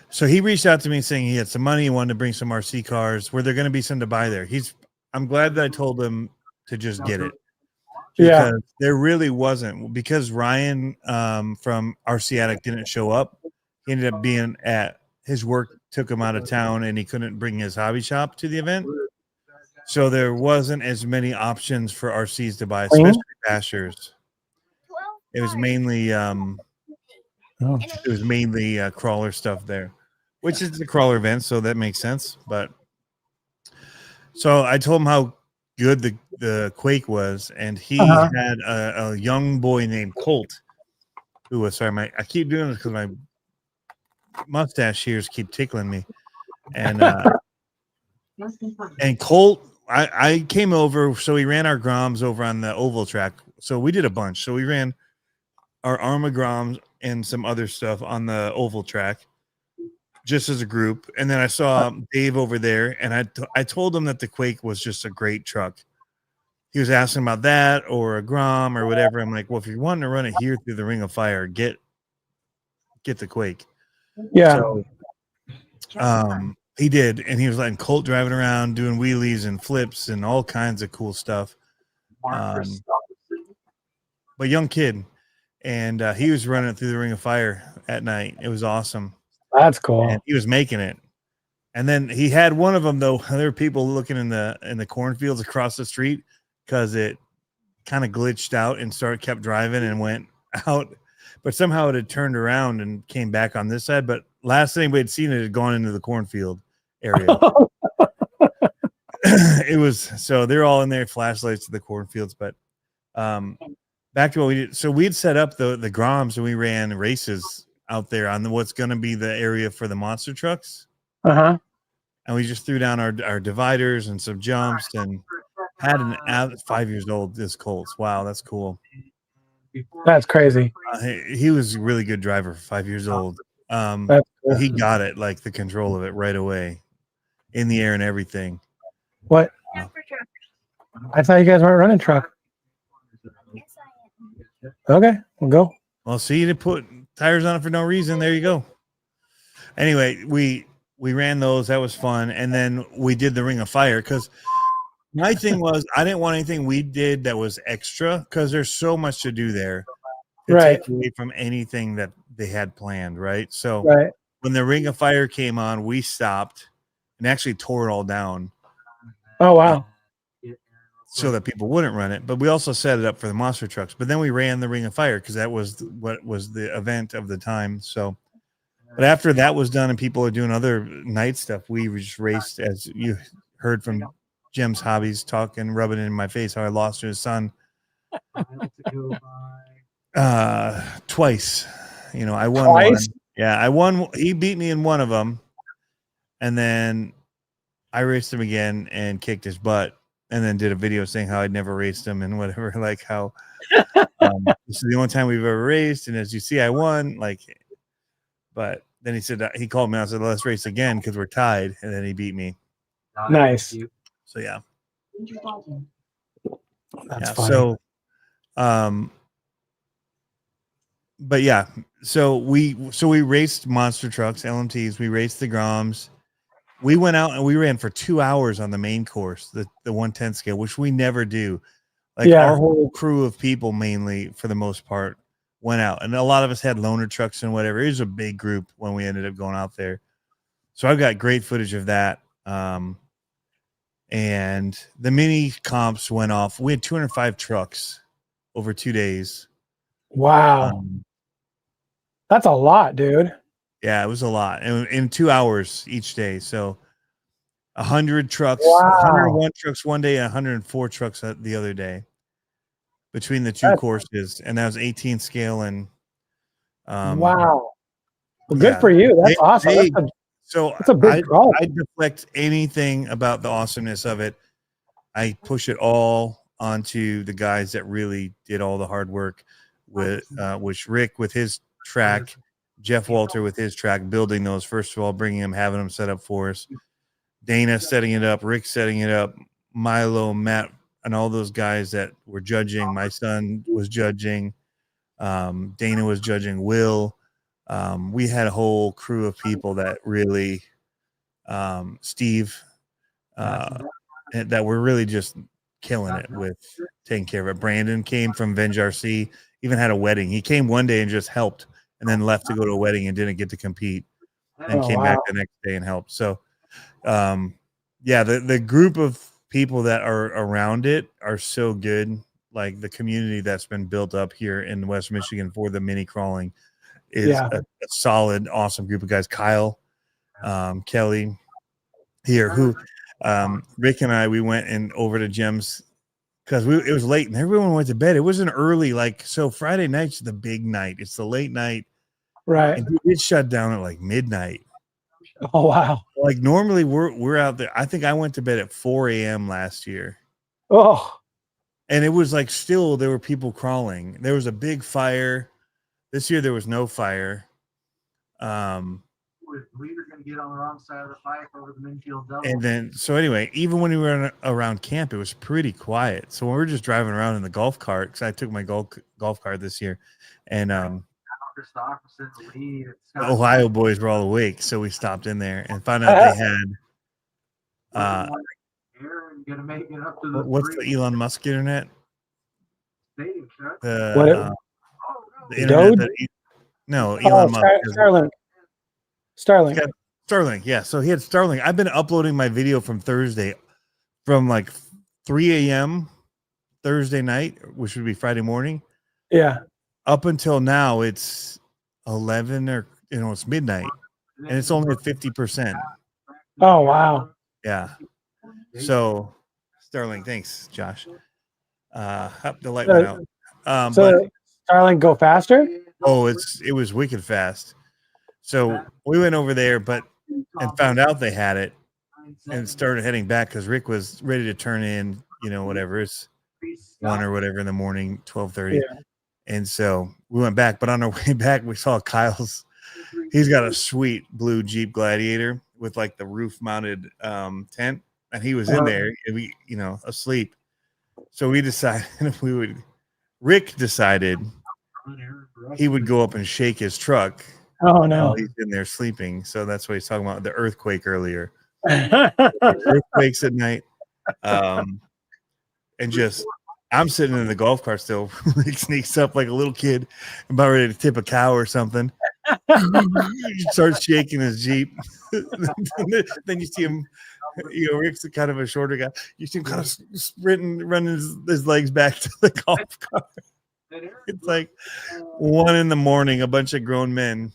So he reached out to me saying he had some money, he wanted to bring some RC cars. Were there going to be some to buy there? I'm glad that I told him to just get it. Yeah. There really wasn't, because Ryan from RC Addict didn't show up. He ended up being at his work, took him out of town, and he couldn't bring his hobby shop to the event. So there wasn't as many options for RCs to buy, especially bashers. It was mainly crawler stuff there, which is the crawler event, so that makes sense. But so I told him how good the Quake was, and he had a young boy named Colt, who was I keep doing this because my mustache shears keep tickling me, and and Colt, I came over, so we ran our Groms over on the oval track. So we did a bunch. So we ran our Arma Groms and some other stuff on the oval track, just as a group. And then I saw Dave over there, and I told him that the Quake was just a great truck. He was asking about that or a Grom or whatever. I'm like, well, if you're wanting to run it here through the Ring of Fire, get the Quake. Yeah. So, he did, and he was letting Colt driving around, doing wheelies and flips and all kinds of cool stuff. But young kid, and he was running it through the Ring of Fire at night. It was awesome. That's cool. And he was making it. And then he had one of them, though. There were people looking in the cornfields across the street because it kind of glitched out and kept driving and went out. But somehow it had turned around and came back on this side. But last thing we had seen, it had gone into the cornfield area. It was, so they're all in there, flashlights to the cornfields. But back to what we did. So we'd set up the Groms, and we ran races out there on what's going to be the area for the monster trucks. And we just threw down our dividers and some jumps, and had an 5 years old, this Colts. Wow, that's cool. That's crazy. He was a really good driver for 5 years old. He got it, like the control of it right away, in the air and everything. What? I thought you guys weren't running truck. Okay, we'll go. Well, see, you didn't put tires on it for no reason. There you go. Anyway, we ran those. That was fun. And then we did the Ring of Fire because my thing was I didn't want anything we did that was extra because there's so much to do there to Right. take away from anything that they had planned, right? So Right. when the Ring of Fire came on, we stopped and actually tore it all down Oh wow. so that people wouldn't run it. But we also set it up for the monster trucks. But then we ran the Ring of Fire because that was what was the event of the time. So, but after that was done and people are doing other night stuff, we just raced, as you heard from Jim's hobbies, talking, rubbing it in my face how I lost to his son twice. You know, I won one. Twice? Yeah, I won. He beat me in one of them, and then I raced him again and kicked his butt, and then did a video saying how I'd never raced him and whatever. Like how this is the only time we've ever raced, and as you see, I won. Like, but then he said he called me out and said, "Let's race again because we're tied," and then he beat me. Nice. So yeah, That's yeah. funny. So, but yeah, so we raced monster trucks, LMTs. We raced the Groms. We went out and we ran for 2 hours on the main course, the 110 scale, which we never do. Like our whole crew of people, mainly for the most part, went out, and a lot of us had loaner trucks and whatever. It was a big group when we ended up going out there. So I've got great footage of that. And the mini comps went off. We had 205 trucks over 2 days. Wow. That's a lot, dude. Yeah, it was a lot. And in 2 hours each day. So 100 trucks, Wow. 101 trucks one day, and 104 trucks the other day between the two courses. And that was 18 scale. And wow. Well, good for you. That's awesome. That's a big call. I deflect anything about the awesomeness of it. I push it all onto the guys that really did all the hard work with which Rick with his track, Jeff Walter with his track, building those, first of all, bringing them, having them set up for us, Dana setting it up, Rick setting it up, Milo, Matt, and all those guys that were judging. My son was judging, Dana was judging, Will. We had a whole crew of people that really, Steve, that were really just killing it with taking care of it. Brandon came from Venge RC, even had a wedding. He came one day and just helped, and then left to go to a wedding and didn't get to compete, and came back the next day and helped. So, yeah, the group of people that are around it are so good. Like the community that's been built up here in West Michigan for the mini crawling is a solid, awesome group of guys. Kyle, Kelly here, who Rick and I, we went and over to Jim's because it was late and everyone went to bed. It wasn't early, so Friday night's the big night. It's the late night, right? And it shut down at like midnight. Oh wow! Like normally we're out there. I think I went to bed at 4 a.m. last year. Oh, and it was like still there were people crawling. There was a big fire. This year there was no fire. We were going to get on the wrong side of the bike over the Minfield double. And then, so anyway, even when we were around camp, it was pretty quiet. So when we were just driving around in the golf cart, because I took my golf cart this year, and the Ohio boys were all awake, so we stopped in there and found out they had. What's the Elon Musk internet? The internet. No, Elon Musk. Starlink, yeah. So he had Starlink. I've been uploading my video from Thursday, from like 3 a.m. Thursday night, which would be Friday morning. Yeah. Up until now, it's 11 or it's midnight, and it's only at 50%. Oh wow. Yeah. So Starlink, thanks, Josh. The light went out. So Starlink go faster? Oh, it was wicked fast. So we went over there, and found out they had it, and started heading back because Rick was ready to turn in, whatever it's 1 or whatever in the morning, 12:30. Yeah. And so we went back, but on our way back, we saw Kyle's. He's got a sweet blue Jeep Gladiator with like the roof mounted tent, and he was in there, and we, asleep. So we decided if we would Rick decided he would go up and shake his truck Oh while no. he's in there sleeping. So that's what he's talking about, the earthquake earlier. Earthquakes at night. And just I'm sitting in the golf cart still. Rick sneaks up like a little kid, about ready to tip a cow or something. He starts shaking his Jeep. Then you see him, Rick's kind of a shorter guy. You see him kind of sprinting, running his legs back to the golf cart. It's like 1 a.m, a bunch of grown men.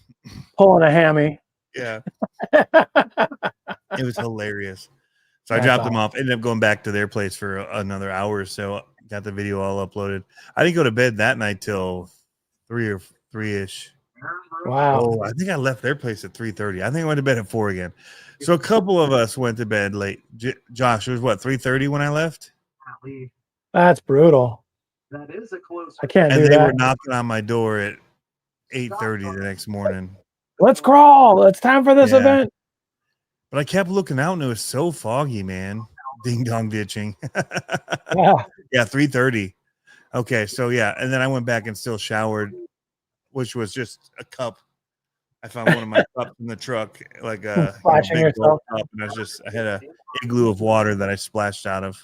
Pulling a hammy. Yeah. It was hilarious. So I That's dropped them off, ended up going back to their place for another hour or so. Got the video all uploaded. I didn't go to bed that night till 3-ish. Wow. Oh, I think I left their place at 3:30. I think I went to bed at 4 again. So a couple of us went to bed late. Josh, it was what, 3:30 when I left? That's brutal. That is a close. I can't And do they that. were knocking on my door at 8:30 the next morning. Let's crawl. It's time for this Yeah. event. But I kept looking out and it was so foggy, man. Ding dong ditching. Yeah. Yeah, 3:30. Okay, so yeah, and then I went back and still showered, which was just a cup. I found one of my cups in the truck, like a Splashing big yourself. cup, and I had a igloo of water that I splashed out of.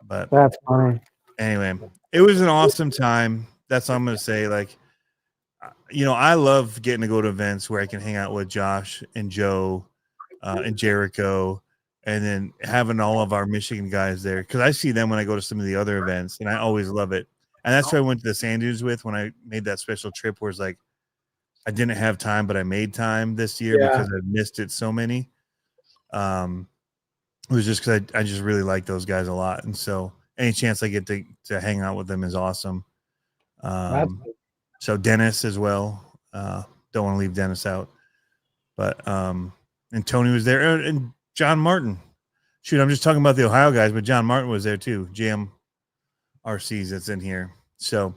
But That's funny. anyway, it was an awesome time. That's all I'm gonna say. Like, I love getting to go to events where I can hang out with Josh and Joe and Jericho, and then having all of our Michigan guys there, because I see them when I go to some of the other events, and I always love it. And that's what I went to the Sand Dunes with when I made that special trip, where it's like I didn't have time, but I made time this year because I missed it so many. It was just because I just really like those guys a lot, and so any chance I get to hang out with them is awesome. So Dennis as well. Don't want to leave Dennis out, but and Tony was there, and John Martin. Shoot, I'm just talking about the Ohio guys, but John Martin was there too. Jam RCs that's in here. So,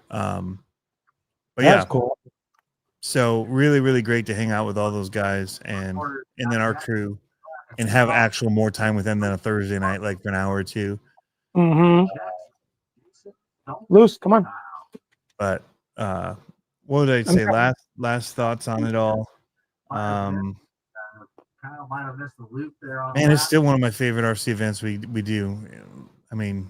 but That's cool. So really, really great to hang out with all those guys and then our crew, and have actual more time with them than a Thursday night, like for an hour or two. Mm-hmm. Loose, come on. But what did I say? Last thoughts on it all. Kind of might have missed the loop there on Man, it's still one of my favorite RC events we do. I mean,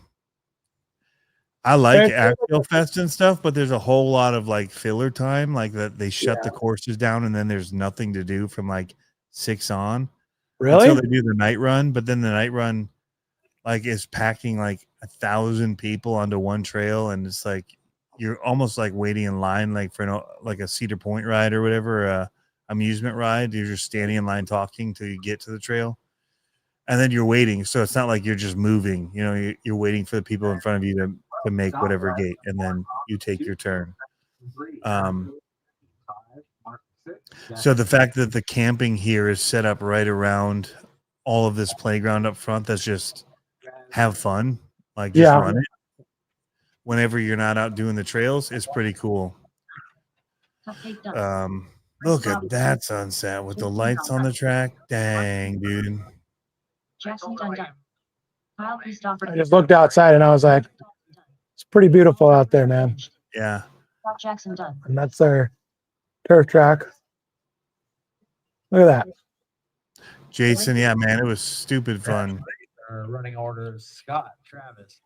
I like Actual Fest and stuff, but there's a whole lot of like filler time, like that they shut the courses down and then there's nothing to do from like 6 on. Really? Until they do the night run, but then the night run like is packing like 1,000 people onto one trail, and it's like you're almost like waiting in line like for like a Cedar Point ride or whatever, amusement ride. You're just standing in line talking till you get to the trail, and then you're waiting. So it's not like you're just moving. You're waiting for the people in front of you to make whatever gate, and then you take your turn. So the fact that the camping here is set up right around all of this playground up front, that's just have fun, like just run it whenever you're not out doing the trails, is pretty cool. Look at that sunset with the lights on the track. Dang, dude. I just looked outside and I was like, it's pretty beautiful out there, man. Yeah. And that's their turf track. Look at that. Jason, yeah, man, it was stupid fun. running orders. Scott, Travis.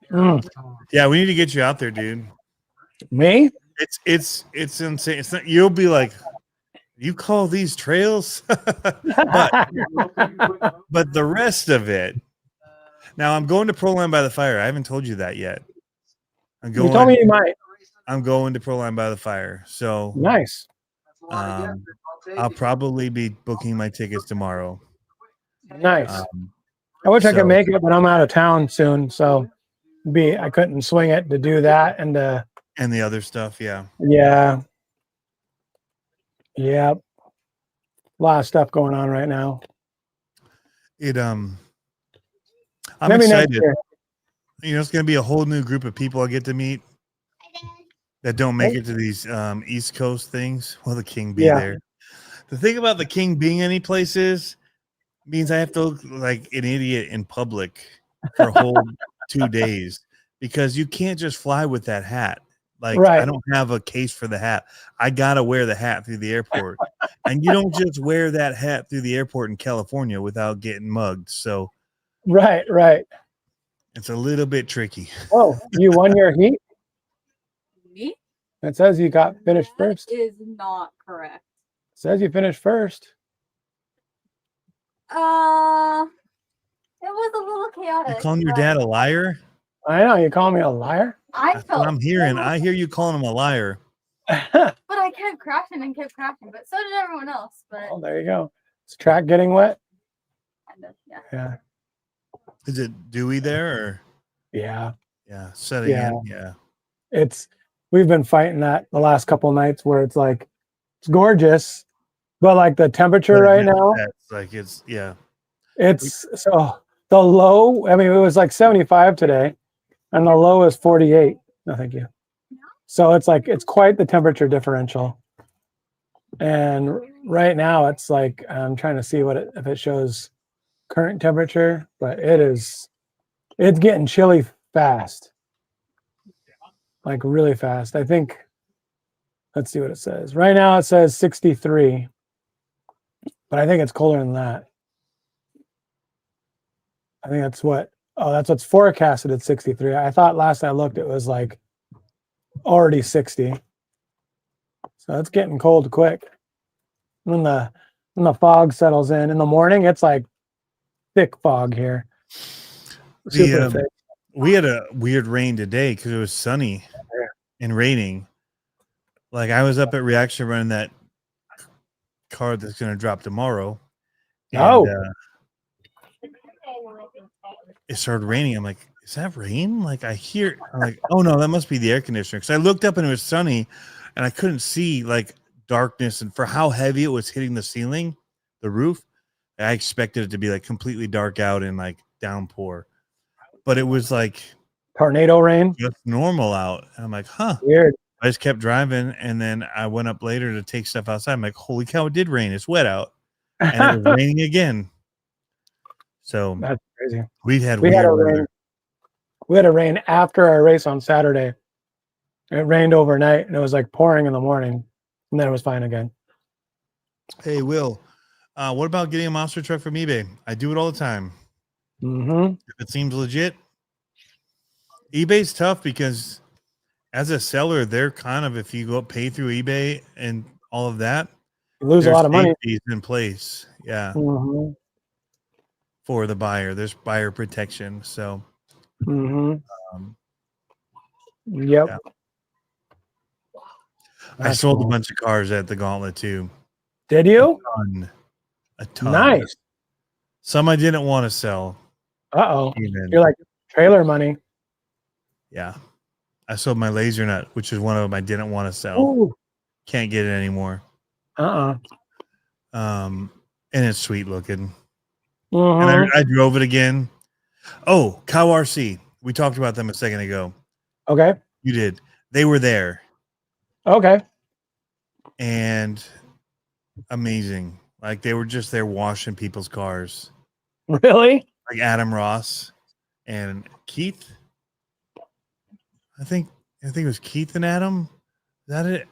Yeah, we need to get you out there, dude. Me? It's insane. It's not, you'll be like, you call these trails? but the rest of it. Now I'm going to Proline by the Fire. I haven't told you that yet. You told me you might. I'm going to Proline by the Fire. So nice. I'll probably be booking my tickets tomorrow. Nice. I wish I could make it, but I'm out of town soon, so I couldn't swing it to do that and the other stuff. Yeah. Yep. A lot of stuff going on right now. I'm Maybe excited. It's going to be a whole new group of people I get to meet that don't make it to these East Coast things. Will the King be there? The thing about the King being any place means I have to look like an idiot in public for a whole 2 days. because you can't just fly with that hat. Like, Right. I don't have a case for the hat. I gotta wear the hat through the airport, and you don't just wear that hat through the airport in California without getting mugged. So Right. it's a little bit tricky. Oh, you won your heat? Me? It says you got finished That first. is not correct. It says you finished first. It was a little You chaotic. calling your but dad a liar? I know you call me a liar. I That's felt what I'm hearing. so I hear you calling him a liar. But I kept crashing and kept crashing, but so did everyone else. But Oh, there you go. Is track getting wet? kind of, yeah. Yeah. Is it dewy there or Yeah. yeah, setting Yeah. in? Yeah. We've been fighting that the last couple nights where it's like it's gorgeous, but like the temperature But right it's- now, that's like it's yeah. it's so the low. I mean, it was like 75 today, and the low is 48. No, thank you. So it's like it's quite the temperature differential. And right now it's like I'm trying to see if it shows current temperature, but it's getting chilly fast. Like really fast. I think let's see what it says. Right now it says 63. But I think it's colder than that. I think that's what's forecasted at 63. I thought last I looked it was like already 60. So it's getting cold quick. When the fog settles in the morning, it's like thick fog here. Super thick. We had a weird rain today because it was sunny and raining. Like I was up at Reaction running that card that's going to drop tomorrow. And, it started raining. I'm like, is that rain? Like I'm like, oh no, that must be the air conditioner. Because I looked up and it was sunny, and I couldn't see like darkness. And for how heavy it was hitting the ceiling, the roof, I expected it to be like completely dark out and like downpour. But it was like tornado rain. just normal out. And I'm like, huh. Weird. I just kept driving, and then I went up later to take stuff outside. I'm like, holy cow, it did rain. It's wet out. And it was raining again. So That's crazy. we had We had weather. a rain after our race on Saturday. It rained overnight and it was like pouring in the morning, and then it was fine again. Hey, Will, what about getting a monster truck from eBay? I do it all the time. Mm-hmm. If it seems legit. eBay's tough because as a seller, they're kind of, if you go pay through eBay and all of that, You lose a there's lot of money. safeties in place. Yeah. Mm-hmm. For the buyer, there's buyer protection. So, Mm-hmm. um, Yep. yeah. I That's sold cool. a bunch of cars at the Gauntlet too. Did you? A ton. Nice. Some I didn't want to sell. Uh-oh. Even. You're like trailer money. Yeah. I sold my laser nut, which is one of them I didn't want to sell. Ooh. Can't get it anymore. Uh-uh. And it's sweet looking. Mm-hmm. And I drove it again. Oh, Cow RC. We talked about them a second ago. Okay. You did. They were there. Okay. And amazing. Like they were just there washing people's cars. Really? Like Adam Ross and Keith. I think it was Keith and Adam. Is that it?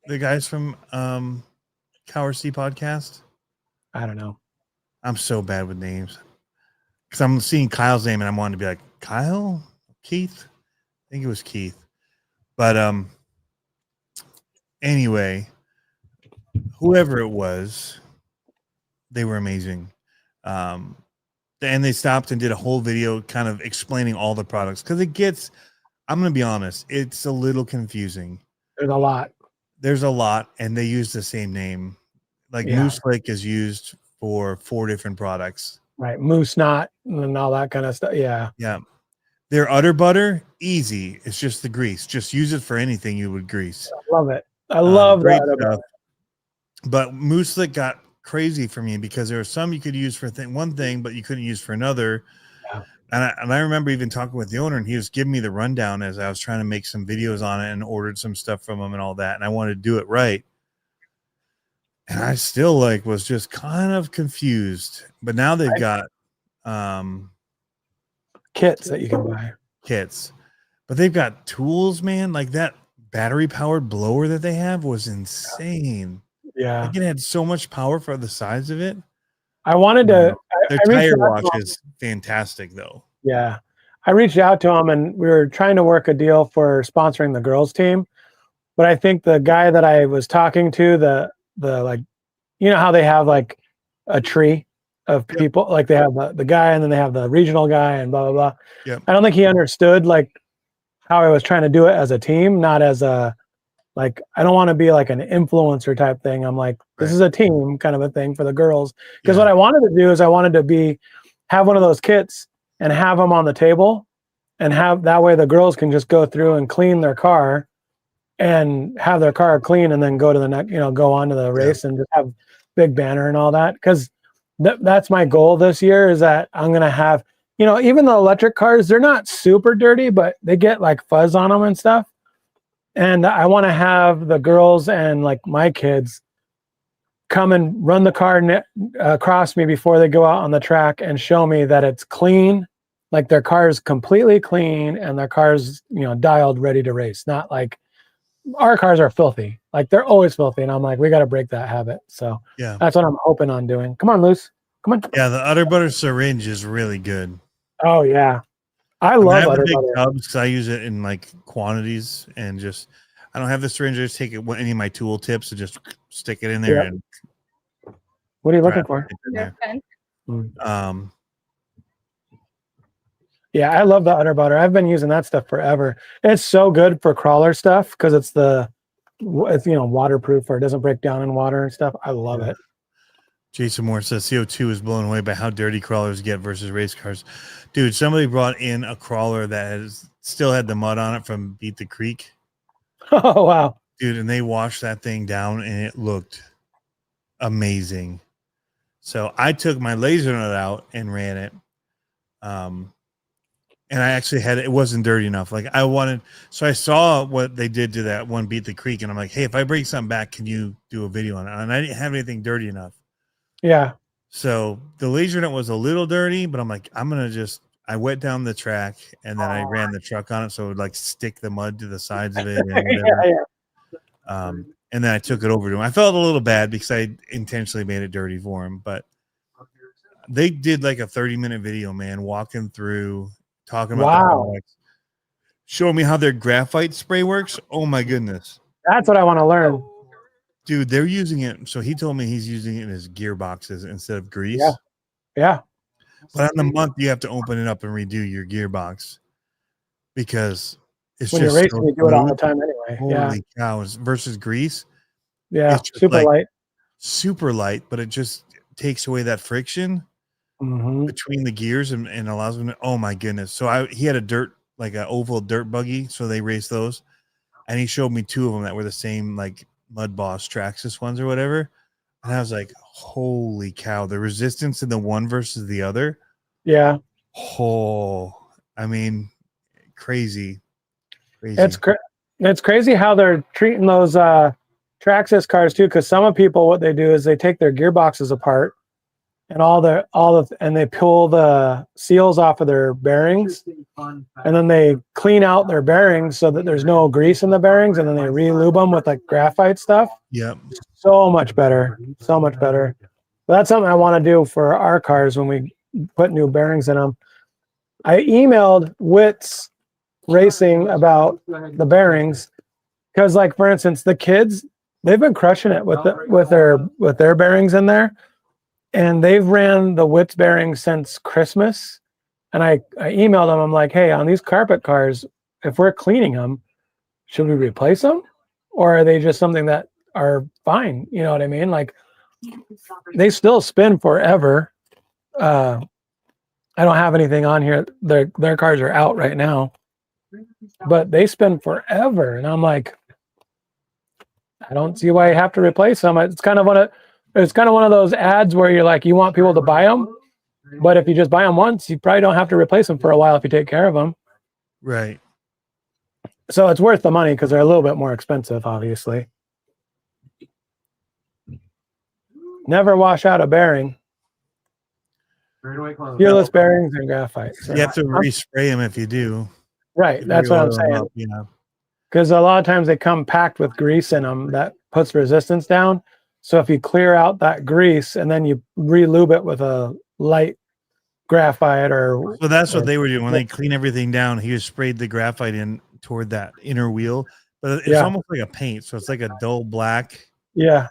The guys from Cow RC podcast. I don't know. I'm so bad with names. Because I'm seeing Kyle's name and I'm wanting to be like, Kyle? Keith? I think it was Keith. But anyway, whoever it was, they were amazing. And they stopped and did a whole video kind of explaining all the products. Because I'm going to be honest, it's a little confusing. There's a lot. There's a lot, and they use the same name. Like Moose Lake is used for 4 different products. Right. Moose knot and all that kind of stuff. Yeah. Yeah. Their udder butter, easy. It's just the grease. Just use it for anything you would grease. I love it. I love Great that. stuff. But Moose Lick got crazy for me because there were some you could use for one thing, but you couldn't use for another. Yeah. And I remember even talking with the owner, and he was giving me the rundown as I was trying to make some videos on it and ordered some stuff from him and all that. And I wanted to do it right. And I still was just kind of confused. But now they've got Kits that you can buy. kits. But they've got tools, man. Like that battery powered blower that they have was insane. Yeah. Like it had so much power for the size of it. I wanted to. Their I reached tire out to wash him. is fantastic, though. Yeah. I reached out to him and we were trying to work a deal for sponsoring the girls team. But I think the guy that I was talking to, the like, you know how they have like a tree of people, like they have the guy and then they have the regional guy and blah, blah, blah. Yep. I don't think he understood like how I was trying to do it as a team, not as a, like, I don't want to be like an influencer type thing. I'm like, this is a team kind of a thing for the girls. Because what I wanted to do is I wanted to have one of those kits and have them on the table and have that way the girls can just go through and clean their car and have their car clean and then go to the next, go on to the race and just have big banner and all that. Because that's my goal this year is that I'm going to have, even the electric cars, they're not super dirty, but they get like fuzz on them and stuff. And I want to have the girls and like my kids come and run the car across me before they go out on the track and show me that it's clean, like their car is completely clean and their car's, dialed ready to race. Not like our cars are filthy. Like they're always filthy. And I'm like, we got to break that habit. So that's what I'm hoping on doing. Come on, Luce. Come on. Yeah, the Utter Butter syringe is really good. Oh, yeah. I have love the big Utter Butter. tubs because I use it in like quantities and just I don't have the syringe. I just take it with any of my tool tips and just stick it in there. And what are you looking for? Yeah, I love the Utter Butter. I've been using that stuff forever. It's so good for crawler stuff because it's waterproof or it doesn't break down in water and stuff. I love it. Jason Moore says CO2 is blown away by how dirty crawlers get versus race cars. Dude, somebody brought in a crawler that still had the mud on it from Beat the Creek. Oh, wow. Dude, and they washed that thing down and it looked amazing. So I took my laser nut out and ran it. And I actually it wasn't dirty enough. Like so I saw what they did to that one Beat the Creek. And I'm like, hey, if I bring something back, can you do a video on it? And I didn't have anything dirty enough. Yeah. So the laser nut was a little dirty, but I'm like, I wet down the track and then I ran the truck on it. So it would like stick the mud to the sides of it and whatever. And then I took it over to him. I felt a little bad because I intentionally made it dirty for him, but they did like a 30-minute video, man, walking through, talking about the products, showing me how their graphite spray works. Oh my goodness. That's what I want to learn. Dude, they're using it. So he told me he's using it in his gearboxes instead of grease. Yeah. But on the month, you have to open it up and redo your gearbox because it's when just you're racing, you do it all the time anyway. Holy cows! Versus grease. Yeah, super light, but it just takes away that friction between the gears and allows them to. Oh my goodness! So he had an oval dirt buggy, so they raced those, and he showed me two of them that were the same like Mud Boss Traxxas ones or whatever. And I was like, holy cow, the resistance in the one versus the other. Yeah. Oh, I mean, crazy. It's crazy how they're treating those Traxxas cars too, because some of people, what they do is they take their gearboxes apart and and they pull the seals off of their bearings, and then they clean out their bearings so that there's no grease in the bearings, and then they re-lube them with like graphite stuff. Yep. So much better. But that's something I want to do for our cars when we put new bearings in them. I emailed Wits Racing about the bearings because, like, for instance, the kids, they've been crushing it with their bearings in there. And they've ran the Wits bearings since Christmas. And I emailed them. I'm like, hey, on these carpet cars, if we're cleaning them, should we replace them? Or are they just something that are fine? You know what I mean? Like, they still spin forever. I don't have anything on here. Their cars are out right now. But they spin forever. And I'm like, I don't see why you have to replace them. It's kind of one of those ads where you're like, you want people to buy them, but if you just buy them once, you probably don't have to replace them for a while if you take care of them. Right. So it's worth the money because they're a little bit more expensive, obviously. Never wash out a bearing. Fearless bearings and graphite. So You have to respray them if you do. Right. That's what I'm saying. Yeah. Because a lot of times they come packed with grease in them that puts resistance down. So if you clear out that grease and then you re-lube it with a light graphite or So that's what they were doing when they clean everything down. He just sprayed the graphite in toward that inner wheel, but it's almost like a paint. So it's like a dull black. Yeah.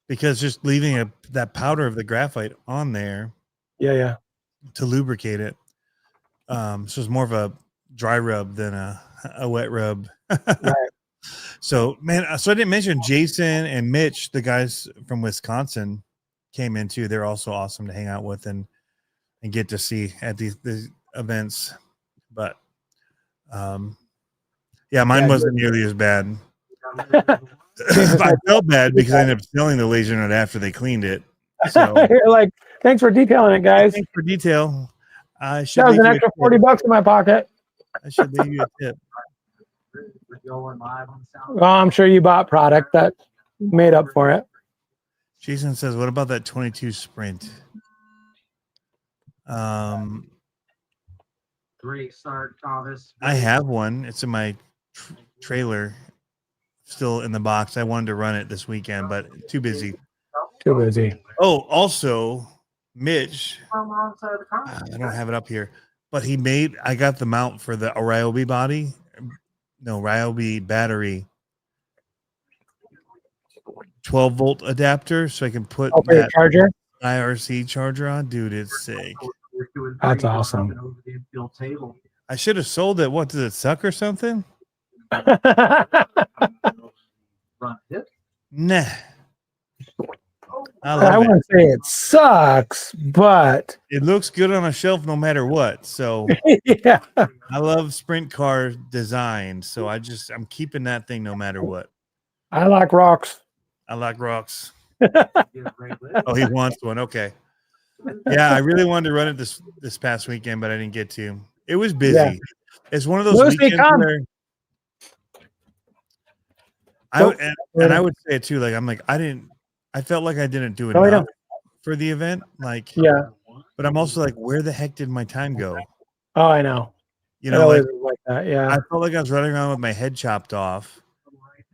Because just leaving that powder of the graphite on there. Yeah. To lubricate it. So it's more of a dry rub than a wet rub. Right. So, man, so I didn't mention Jason and Mitch, the guys from Wisconsin, came in too. They're also awesome to hang out with and get to see at these events. But, yeah, mine wasn't nearly as bad. I felt bad because I ended up selling the laser note after they cleaned it. So you're like, thanks for detailing it, guys. Thanks for detail. I should That was leave an you extra a tip. $40 in my pocket. I should leave you a tip. Well, I'm sure you bought product that made up for it. Jason says, "What about that 22 Sprint?" Great start, Thomas. I have one. It's in my trailer, still in the box. I wanted to run it this weekend, but too busy. Too busy. Oh, also, Mitch. On the wrong side of the car. I don't have it up here, but I got the mount for the Ryobi body. No, Ryobi battery. 12-volt adapter, so I can put that charger. IRC charger on. Dude, it's sick. That's awesome. I should have sold it. What, does it suck or something? Nah. I wouldn't say it sucks, but it looks good on a shelf no matter what. So yeah, I love sprint car design. So I'm keeping that thing no matter what. I like rocks. I like rocks. Oh, he wants one. Okay. Yeah, I really wanted to run it this past weekend, but I didn't get to. It was busy. Yeah. It's one of those weekends where I would say it too. Like I felt like I didn't do enough for the event. Like, yeah, but I'm also like, where the heck did my time go? Oh, I know. You know, like that. Yeah, I felt like I was running around with my head chopped off.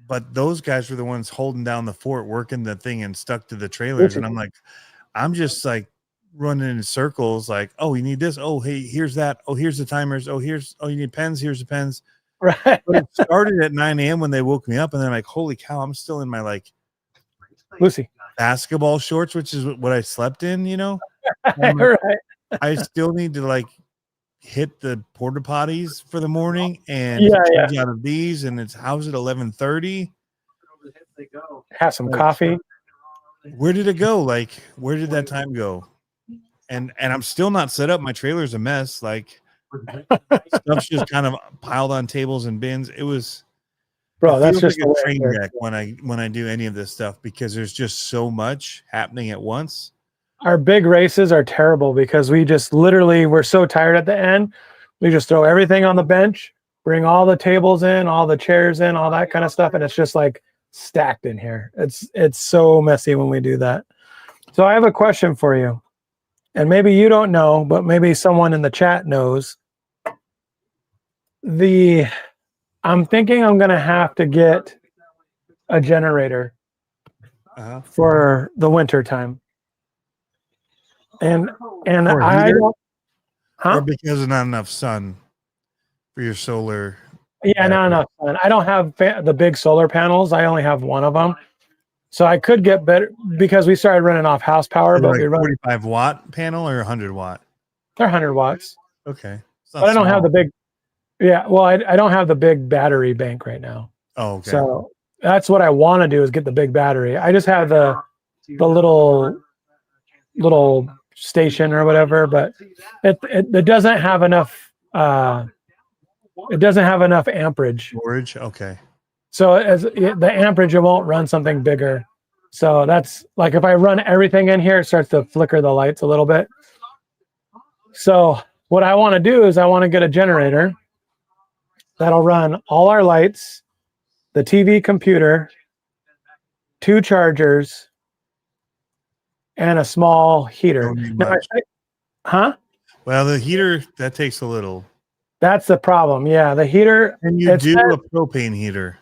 But those guys were the ones holding down the fort, working the thing and stuck to the trailers. And I'm like, I'm just like running in circles. Like, oh, you need this. Oh, hey, here's that. Oh, here's the timers. Oh, you need pens. Here's the pens. Right. But it started at 9 a.m. when they woke me up. And then I'm like, holy cow, I'm still in my like Lucy basketball shorts, which is what I slept in, you know? Like, right. I still need to like hit the porta potties for the morning and change out of these, and it's how's it 11:30? Have some coffee. Where did it go? Like, where did that time go? And I'm still not set up. My trailer's a mess. Like, stuff's just kind of piled on tables and bins. It was, bro. That's just like a train wreck when I do any of this stuff because there's just so much happening at once. Our big races are terrible because we're so tired at the end. We just throw everything on the bench, bring all the tables in, all the chairs in, all that kind of stuff. And it's just like stacked in here. It's so messy when we do that. So I have a question for you. And maybe you don't know, but maybe someone in the chat knows. I'm thinking I'm going to have to get a generator for the winter time. And I don't, or because there's not enough sun for your solar. Yeah, not enough sun. I don't have the big solar panels. I only have one of them. So I could get better because we started running off house power, but like we run 45 watt panel or 100 watt. They're 100 watts. Okay. But I don't have the big. Yeah, well, I don't have the big battery bank right now. Oh, okay. So that's what I want to do is get the big battery. I just have the little station or whatever, but it doesn't have enough. It doesn't have enough amperage. Storage, okay. So the amperage, it won't run something bigger. So that's like if I run everything in here, it starts to flicker the lights a little bit. So what I want to do is I want to get a generator that'll run all our lights, the TV computer, 2 chargers, and a small heater. Well, the heater, that takes a little. That's the problem. Yeah, the heater. And you it do says- a propane heater.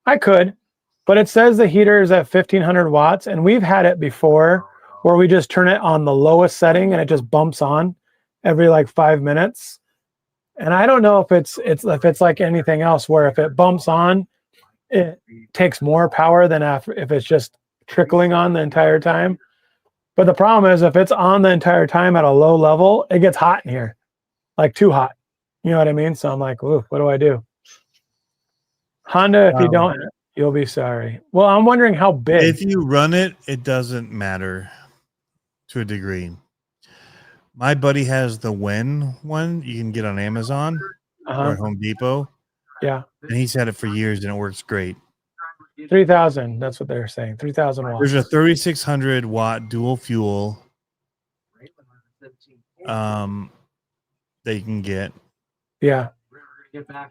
I could, but it says the heater is at 1500 watts, and we've had it before where we just turn it on the lowest setting and it just bumps on every like 5 minutes. And I don't know if it's like anything else where if it bumps on, it takes more power than if it's just trickling on the entire time. But the problem is if it's on the entire time at a low level, it gets hot in here, like too hot. You know what I mean? So I'm like, ooh, what do I do? Honda, if you don't, you'll be sorry. Well, I'm wondering how big. If you run it, it doesn't matter to a degree. My buddy has the Wen one you can get on Amazon or at Home Depot. Yeah. And he's had it for years and it works great. 3,000. That's what they're saying. 3,000 watts. There's a 3,600 watt dual fuel that you can get. Yeah.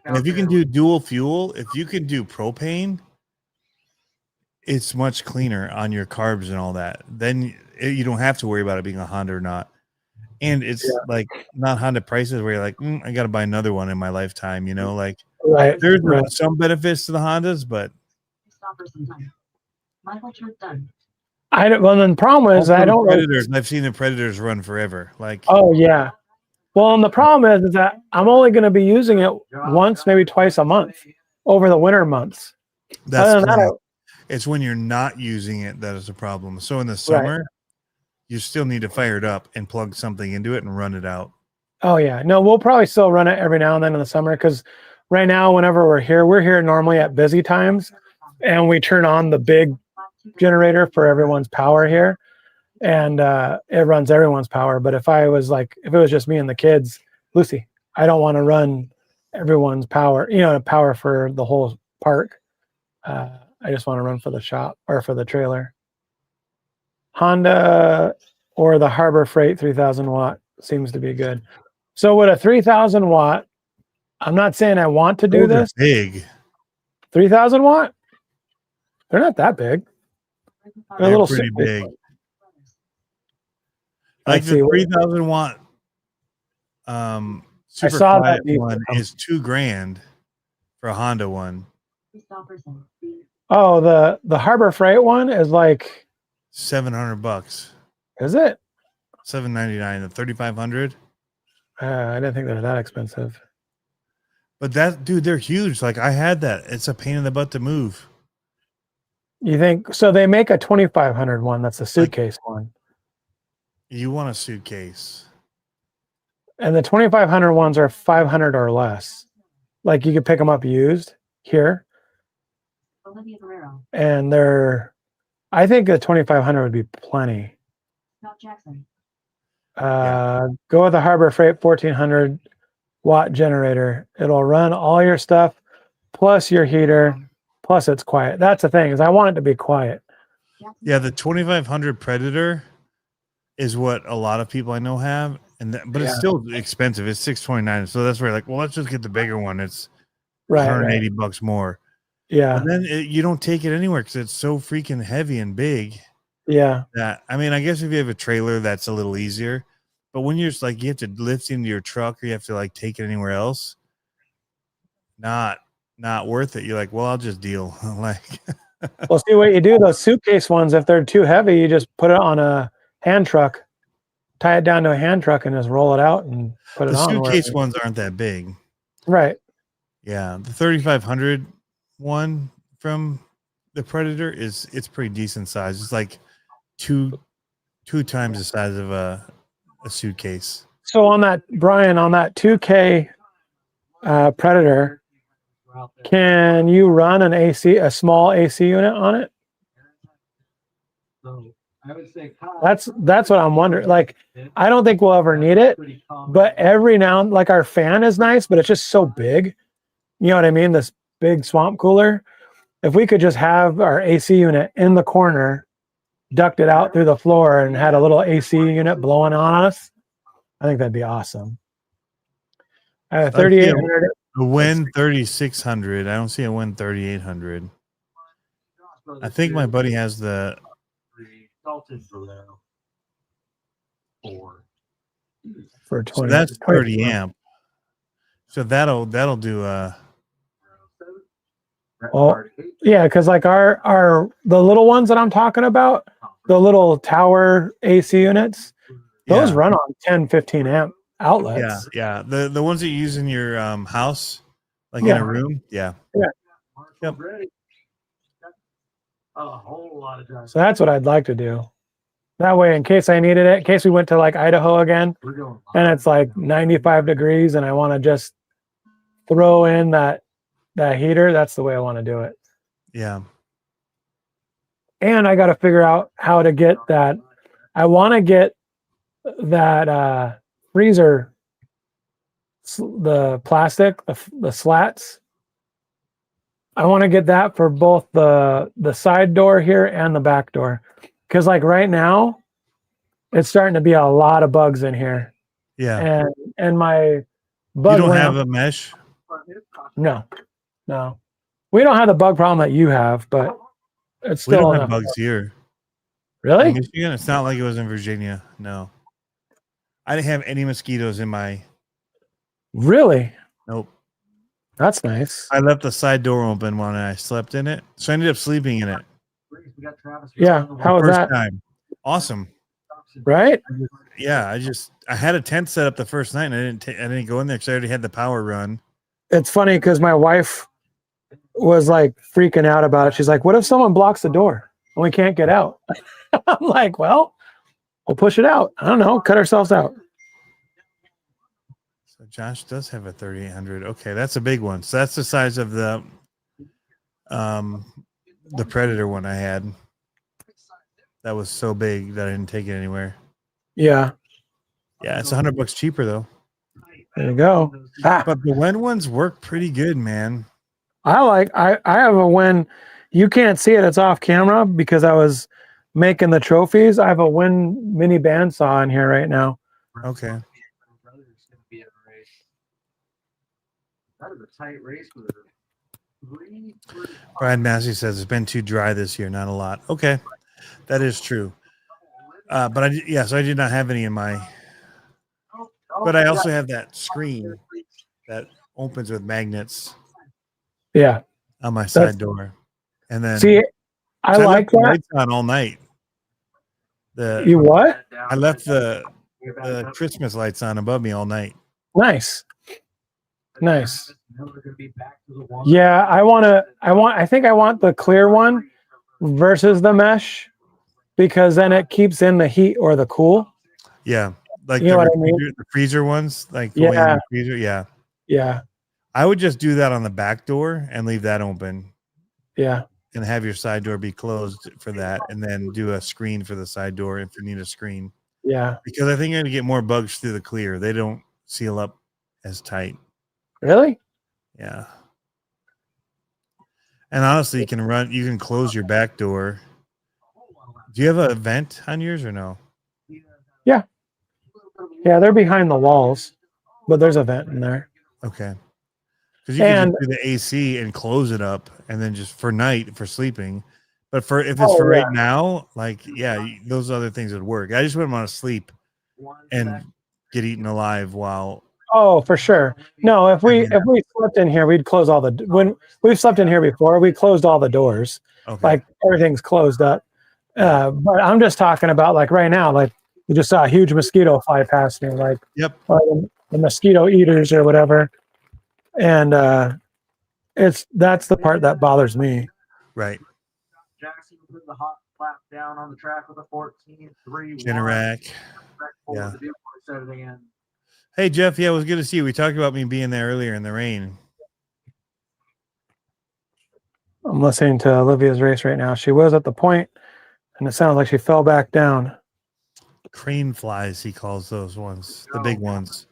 And if you can do dual fuel, if you can do propane, it's much cleaner on your carbs and all that. Then you don't have to worry about it being a Honda or not. And it's like not Honda prices where you're like, I got to buy another one in my lifetime, you know, like Right. there's some benefits to the Hondas, but I don't. Well, then the problem is also I don't. Predators. I've seen the Predators run forever. Like, oh yeah. Well, and the problem is that I'm only going to be using it once, maybe twice a month over the winter months. that's Other than that, it's when you're not using it that is a problem. So in the summer, you still need to fire it up and plug something into it and run it out. oh yeah. No, we'll probably still run it every now and then in the summer because right now, whenever we're here normally at busy times, and we turn on the big generator for everyone's power here, and it runs everyone's power. But if it was just me and the kids, Lucy, I don't want to run everyone's power, power for the whole park. I just want to run for the shop or for the trailer. Honda or the Harbor Freight 3,000 watt seems to be good. So with a 3,000 watt, I'm not saying I want to do this. Big 3,000 watt? They're not that big. They're a little pretty big. Like Let's the see, 3,000 watt super saw quiet that one is $2,000 for a Honda one. Oh, the Harbor Freight one is like $700. Is it? $799. The 3,500. I didn't think they're that expensive. But that, dude, they're huge. Like I had that. It's a pain in the butt to move. You think so? They make a 2,500 one. That's a suitcase one. You want a suitcase. And the 2,500 ones are 500 or less. Like you could pick them up used here. And I think the 2,500 would be plenty. Go with the Harbor Freight 1,400 watt generator. It'll run all your stuff plus your heater, plus it's quiet. That's the thing, is I want it to be quiet. Yeah, the 2,500 Predator is what a lot of people I know have, but it's still expensive. It's $629. So that's where like, well, let's just get the bigger one. It's $180 more. Yeah. And then you don't take it anywhere because it's so freaking heavy and big. Yeah. That I mean, I guess if you have a trailer, that's a little easier. But when you're just like you have to lift into your truck or you have to like take it anywhere else, not worth it. You're like, well, I'll just deal. Like, well, see what you do. Those suitcase ones, if they're too heavy, you just put it on a hand truck, tie it down to a hand truck, and just roll it out and put it on. The suitcase ones aren't that big, right? Yeah, the 3,500 one from the Predator it's pretty decent size. It's like two times the size of a suitcase. So on that, Brian, on that 2K Predator, can you run a small AC unit on it? I would say that's what I'm wondering. Like, I don't think we'll ever need it, but every now and like our fan is nice, but it's just so big. You know what I mean? This big swamp cooler. If we could just have our AC unit in the corner, duct it out through the floor, and had a little AC unit blowing on us, I think that'd be awesome. 3,800. A Win 3,600. I don't see a Win 3,800. I think my buddy has the for 20. So that's 30 amp. So that'll do. Oh, yeah, because like the little ones that I'm talking about, the little tower AC units, those Yeah. run on 10, 15 amp Yeah, outlets. yeah. The ones that you use in your house, like in Yeah. a room. Yeah. Yep. A whole lot of drive. So that's what I'd like to do. That way, in case I needed it, in case we went to like Idaho again We're going and it's like 95 degrees and I want to just throw in that heater, that's the way I want to do it. Yeah. And I got to figure out how to get that. I want to get that freezer, the plastic, the slats. I want to get that for both the side door here and the back door. Because like right now, it's starting to be a lot of bugs in here. Yeah. And my bug You don't lamp, have a mesh? no. We don't have the bug problem that you have, but it's We still don't have enough. bugs here. Really? In Michigan, it's not like it was in Virginia. No. I didn't have any mosquitoes in my. Really? Nope. That's nice. I left the side door open when I slept in it. So I ended up sleeping in it. We got Travis. Yeah. How was First that? time. Awesome. Right? Yeah. I had a tent set up the first night and I didn't go in there because I already had the power run. It's funny because my wife was like freaking out about it. She's like, what if someone blocks the door and we can't get out? I'm like, well, we'll push it out. I don't know. Cut ourselves out. So Josh does have a 3800. Okay, that's a big one. So that's the size of the Predator one I had. That was so big that I didn't take it anywhere. Yeah. Yeah, it's $100 cheaper though. There you go. Ah, But the Wen ones work pretty good, man. I have a Wen. You can't see it. It's off camera because I was making the trophies. I have a Wen mini bandsaw in here right now. Okay. That is a tight race with Brian Massey says it's been too dry this year, not a lot. Okay, that is true. But I did not have any in my. But I also have that screen that opens with magnets Yeah. on my side door, and then See, I left like the that. lights on all night. You what? I left the Christmas lights on above me all night. Nice. Nice. Yeah, I think I want the clear one versus the mesh because then it keeps in the heat or the cool. Yeah, like You know what I mean? the freezer ones, like the way in the freezer. Yeah, Yeah. I would just do that on the back door and leave that open. Yeah. And have your side door be closed for that, and then do a screen for the side door if you need a screen. Yeah. Because I think you're gonna get more bugs through the clear. They don't seal up as tight. Really? Yeah. And honestly, you can close your back door. Do you have a vent on yours or no? Yeah. Yeah, they're behind the walls, but there's a vent in there. Okay. Because you can just do the AC and close it up, and then just for night for sleeping. But if it's for right now, like those other things would work. I just wouldn't want to sleep and get eaten alive while. Oh, for sure. No, if we slept in here, we'd close all when we've slept in here before, we closed all the doors. Okay. Like everything's closed up. But I'm just talking about like right now, like we just saw a huge mosquito fly past me, like Yep. The mosquito eaters or whatever. And that's the part that bothers me. Right. Jackson put the hot flap down on the track with a 14-3. Generac. Yeah. Set it again. Hey Jeff, yeah, it was good to see you. We talked about me being there earlier in the rain. I'm listening to Olivia's race right now. She was at the point, and it sounds like she fell back down. Crane flies, he calls those ones, the big ones.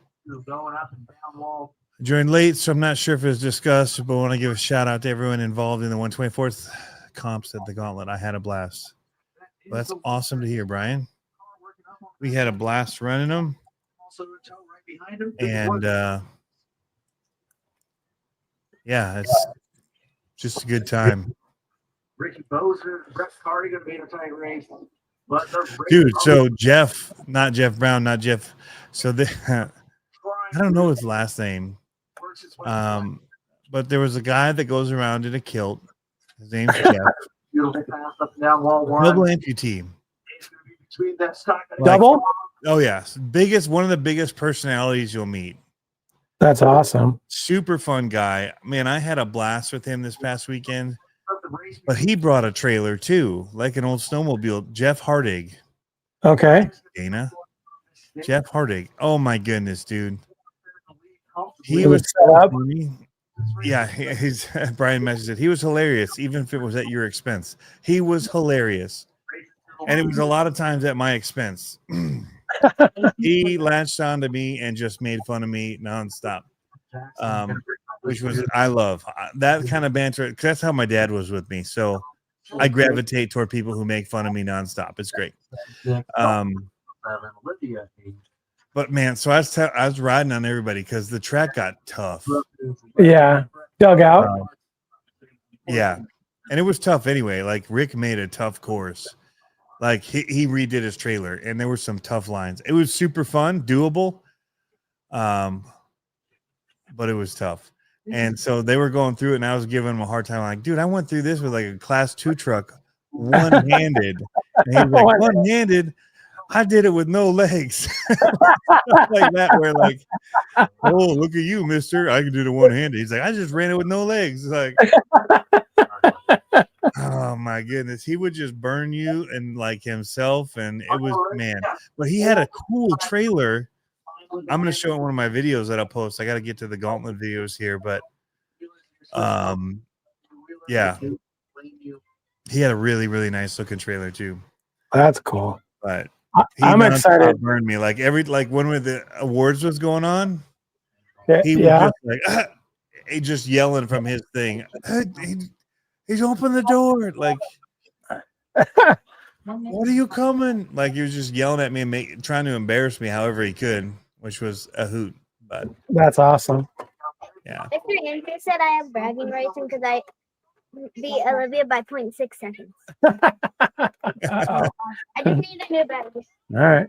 Going up and down wall. Joined late, so I'm not sure if it was discussed, but I want to give a shout out to everyone involved in the 124th comps at the Gauntlet. I had a blast. Well, that's awesome to hear, Brian. We had a blast running them. And it's just a good time. Ricky Bozer, Brett Carty gonna be in a tight race. Dude, so not Jeff Brown. So I don't know his last name. But there was a guy that goes around in a kilt. His name's Jeff. Beautiful pass up and down wall one. Double amputee. Between that stock and Like- Double? Oh yes, one of the biggest personalities you'll meet. That's awesome. Super fun guy. Man, I had a blast with him this past weekend. But he brought a trailer too, like an old snowmobile. Jeff Hardig. Okay. Dana. Jeff Hardig. Oh my goodness, dude. He It was was set up. funny. Yeah, he's Brian messaged it. He was hilarious, even if it was at your expense. He was hilarious. And it was a lot of times at my expense. He latched on to me and just made fun of me nonstop. Which was I love that kind of banter, because that's how my dad was with me. So I gravitate toward people who make fun of me nonstop. It's great. But man, so I was riding on everybody because the track got tough. Yeah. Dug out. Yeah, and it was tough anyway. Like Rick made a tough course. Like he redid his trailer, and there were some tough lines. It was super fun, doable, but it was tough. And so they were going through it, and I was giving them a hard time. I'm like, dude, I went through this with like a class 2 truck, one-handed. And he was like, one-handed? I did it with no legs. Like that, where like, oh, look at you, mister. I can do the one-handed. He's like, I just ran it with no legs. Like, oh my goodness. He would just burn you and like himself. And it was, man. But he had a cool trailer. I'm going to show it in one of my videos that I'll post. I got to get to the Gauntlet videos here, but yeah, he had a really, really nice looking trailer too. That's cool. But I'm excited. Burned me like when the awards was going on. Yeah. He was just like he just yelling from his thing. He's opened the door. Like, what are you coming? Like he was just yelling at me and trying to embarrass me however he could, which was a hoot. But that's awesome. Yeah. Mr. Andrew said I have bragging rights because I beat Olivia by 0.6 seconds. Uh-oh. I just need a new battery. All right.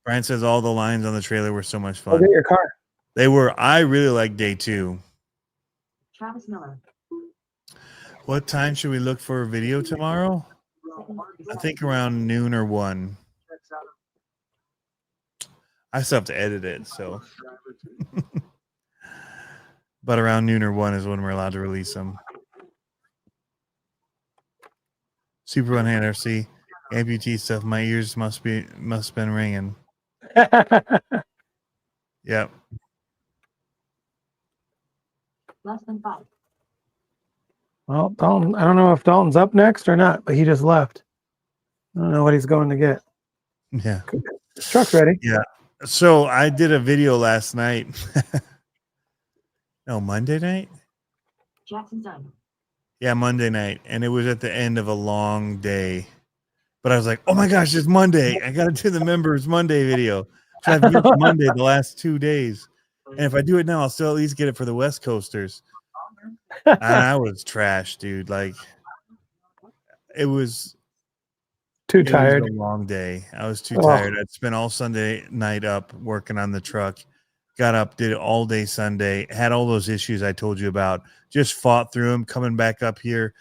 Brian says all the lines on the trailer were so much Go fun. get your car. They were. I really like day 2. Travis Miller. What time should we look for a video tomorrow? I think around noon or 1. I still have to edit it, so. But around noon or 1 is when we're allowed to release them. Super One Hand RC, amputee stuff. My ears must have been ringing. Yep. Less than 5. Well, Dalton, I don't know if Dalton's up next or not, but he just left. I don't know what he's going to get. Yeah. His truck's ready. Yeah. So I did a video last night. No, Monday night? Jackson Diner. Yeah, Monday night. And it was at the end of a long day. But I was like, oh my gosh, it's Monday. I got to do the Members Monday video. So I've used Monday the last 2 days. And if I do it now, I'll still at least get it for the West Coasters. And I was trash, dude. Like, it was Too tired. a long day. I was too Oh. tired. I'd spent all Sunday night up working on the truck. Got up, did it all day Sunday, had all those issues I told you about, just fought through them, coming back up here.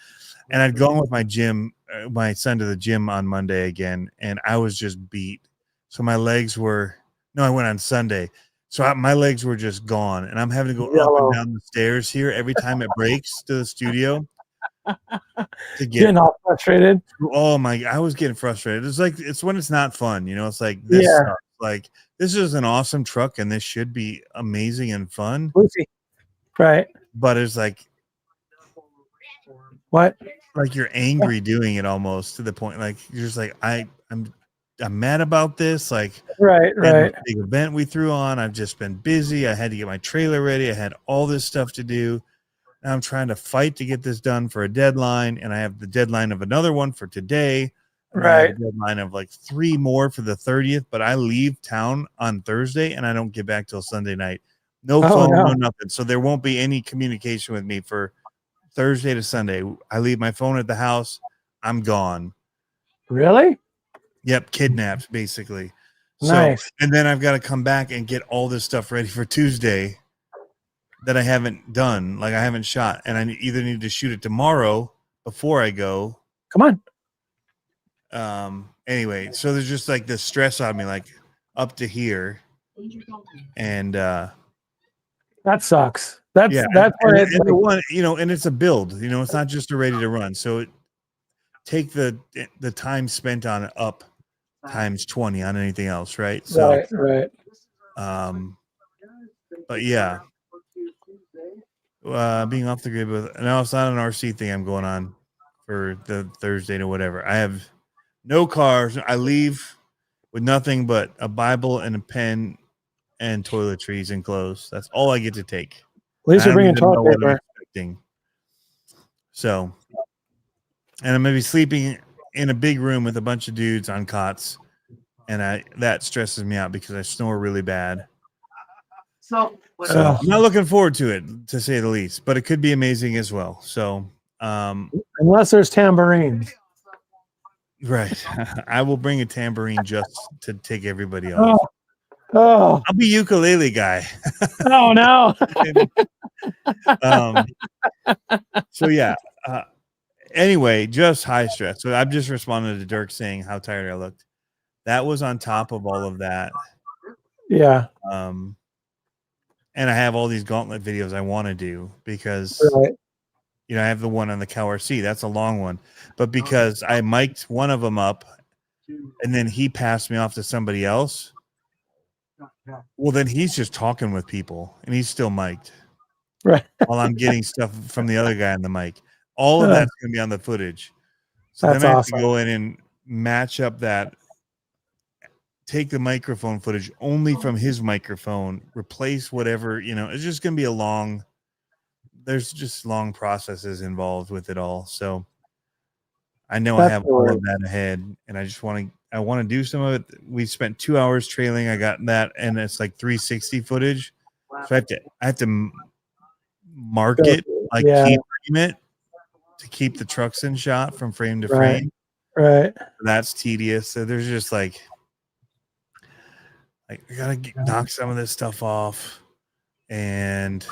And I'd gone with my son to the gym on Monday again, and I was just beat. So my legs were, I went on Sunday. So my legs were just gone, and I'm having to go up and down the stairs here every time it breaks to the studio to get. Getting all frustrated. Oh my! I was getting frustrated. It's when it's not fun, It's like this. Yeah. Sucks. Like this is an awesome truck, and this should be amazing and fun. Lucy. Right. But it's like What? you're angry doing it almost to the point. Like you're just like I'm mad about this. Like Right. and the big event we threw on. I've just been busy. I had to get my trailer ready. I had all this stuff to do. Now I'm trying to fight to get this done for a deadline, and I have the deadline of another one for today. And I have a deadline of like 3 more for the 30th, but I leave town on Thursday and I don't get back till Sunday night. No phone, no nothing. So there won't be any communication with me for Thursday to Sunday. I leave my phone at the house. I'm gone. Really? Yep, kidnapped basically. Nice. So, and then I've got to come back and get all this stuff ready for Tuesday. that I haven't done, like I haven't shot, and I either need to shoot it tomorrow before I go. Come on. Anyway, so there's just like this stress on me, like up to here, and That sucks. That's yeah, that's where it's and the like, one, you know, and it's a build, you know, it's not just a ready to run. So take the time spent on it up times 20 on anything else, right? So right. but yeah, being off the grid with now, it's not an RC thing I'm going on for the Thursday to whatever. I have no cars. I leave with nothing but a Bible and a pen and toiletries and clothes. That's all I get to take. At least I you're don't bringing even know toilet what I'm paper. expecting. So, and I'm gonna be sleeping in a big room with a bunch of dudes on cots, and that stresses me out because I snore really bad. So, So- I'm not looking forward to it, to say the least, but it could be amazing as well. So, Unless there's tambourines. right, I will bring a tambourine just to take everybody off. Oh, I'll be ukulele guy. oh no. So yeah. Anyway, just high stress. So I've just responded to Dirk saying how tired I looked. That was on top of all of that. Yeah. And I have all these Gauntlet videos I want to do because Right. you know I have the one on the Cow RC. That's a long one, but because I mic'd one of them up, and then he passed me off to somebody else. Well, then he's just talking with people, and he's still mic'd. Right. While I'm getting stuff from the other guy on the mic. All of that's going to be on the footage. So That's then I have awesome. to go in and match up that, take the microphone footage only from his microphone, replace whatever, you know, it's just going to be there's just long processes involved with it all. So I know I That's have all right. of that ahead, and I want to do some of it. We spent 2 hours trailing. I got that, and it's like 360 footage. So I have to mark it, like Yeah. keyframe it to keep the trucks in shot from frame to Right. frame. Right. That's tedious. So there's just like I gotta knock some of this stuff off, but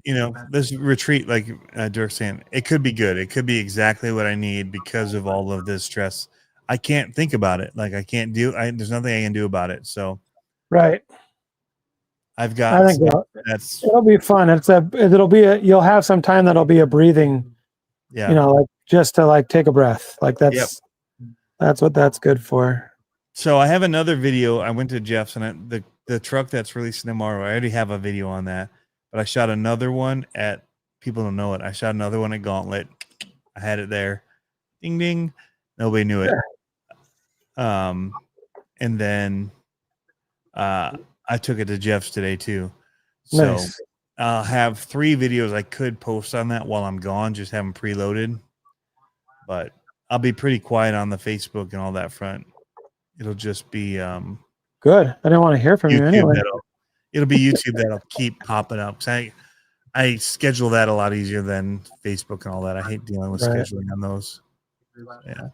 you know, this retreat, like Dirk's saying, it could be good. It could be exactly what I need because of all of this stress. I can't think about it. Like there's nothing I can do about it. So Right. I've got I think that's it'll be fun. You'll have some time that'll be a breathing, yeah. you know, like just to like take a breath. Like that's what that's good for. So I have another video. I went to Jeff's, and the truck that's releasing tomorrow, I already have a video on that, but I shot another one at, people don't know it, I shot another one at Gauntlet. I had it there. Ding ding. Nobody knew it. And then I took it to Jeff's today too. So Nice. I'll have 3 videos I could post on that while I'm gone, just have them preloaded. But I'll be pretty quiet on the Facebook and all that front. It'll just be Good. I didn't want to hear from you YouTube anyway. it'll be YouTube that'll keep popping up. 'Cause I schedule that a lot easier than Facebook and all that. I hate dealing with Right. scheduling on those. Yeah.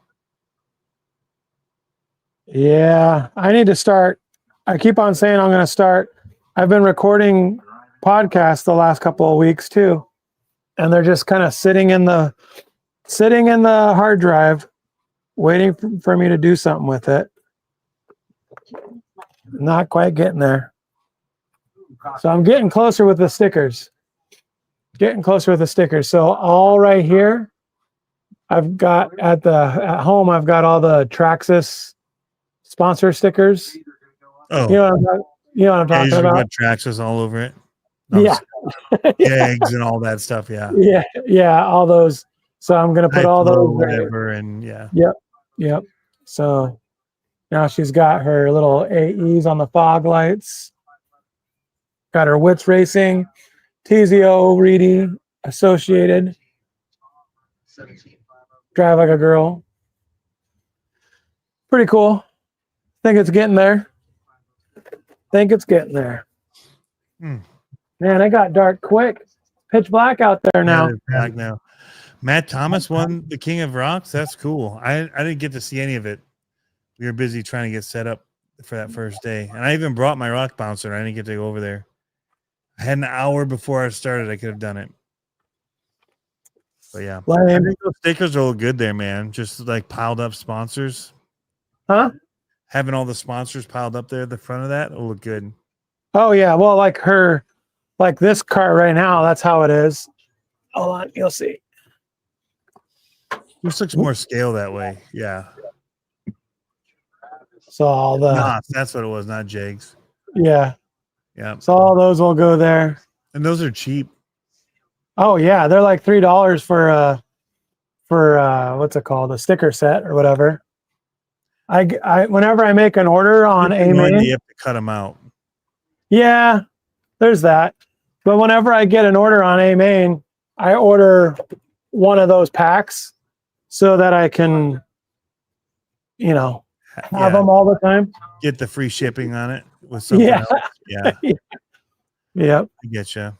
Yeah. I need to start. I keep on saying I'm going to start. I've been recording podcasts the last couple of weeks too. And they're just kind of sitting in the hard drive, waiting for me to do something with it. Not quite getting there. So I'm getting closer with the stickers. So all right here, I've got at home, I've got all the Traxxas sponsor stickers. Oh, You know what I'm talking about? Got Traxxas all over it. No, Yeah. Eggs and all that stuff. Yeah. Yeah, all those. So I'm gonna put all those. Whatever, and yeah. Yep. So now she's got her little AEs on the fog lights. Got her Wits Racing, TZO, Reedy, Associated. Drive like a girl. Pretty cool. Think it's getting there. Hmm. Man, it got dark quick. Pitch black out there now. Yeah, it's black now. Matt Thomas won the King of Rocks. That's cool. I didn't get to see any of it. We were busy trying to get set up for that first day, and I even brought my rock bouncer. I didn't get to go over there. I had an hour before I started. I could have done it. But yeah, I Lame. think those stickers will look good there, man. Just like piled up sponsors. Huh? Having all the sponsors piled up there at the front of that will look good. Oh yeah. Well, like this cart right now, that's how it is. Hold on, you'll see. This looks more scale that way. Yeah. So all the Nah, that's what it was, not Jags. yeah. Yeah. So all those will go there. And those are cheap. Oh yeah, they're like $3 for what's it called, a sticker set or whatever. I whenever I make an order on It's annoying that A-Main, you have to cut them out. yeah, there's that. But whenever I get an order on A-Main, I order one of those packs so that I can, have Yeah. them all the time. Get the free shipping on it with something Yeah. else. Yeah, Yep. I get you.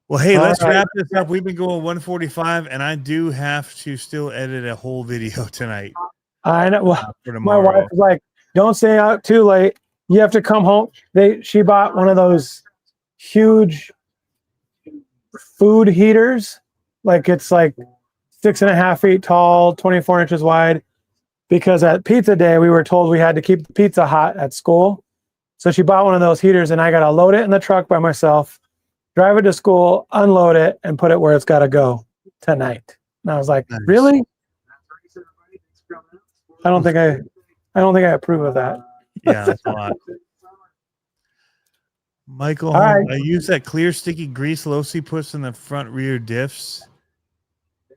Well, hey, All let's right. wrap this up. We've been going 145, and I do have to still edit a whole video tonight I know. Well, for my tomorrow. wife was like, "Don't stay out too late. You have to come home." She bought one of those huge food heaters, like it's like 6.5 feet tall, 24 inches wide. Because at pizza day, we were told we had to keep the pizza hot at school. So she bought one of those heaters, and I got to load it in the truck by myself, drive it to school, unload it, and put it where it's got to go tonight. And I was like, Nice. "Really? I don't think I approve of that." Yeah, that's a lot. Michael, All right. I use that clear sticky grease Losi puts in the front rear diffs.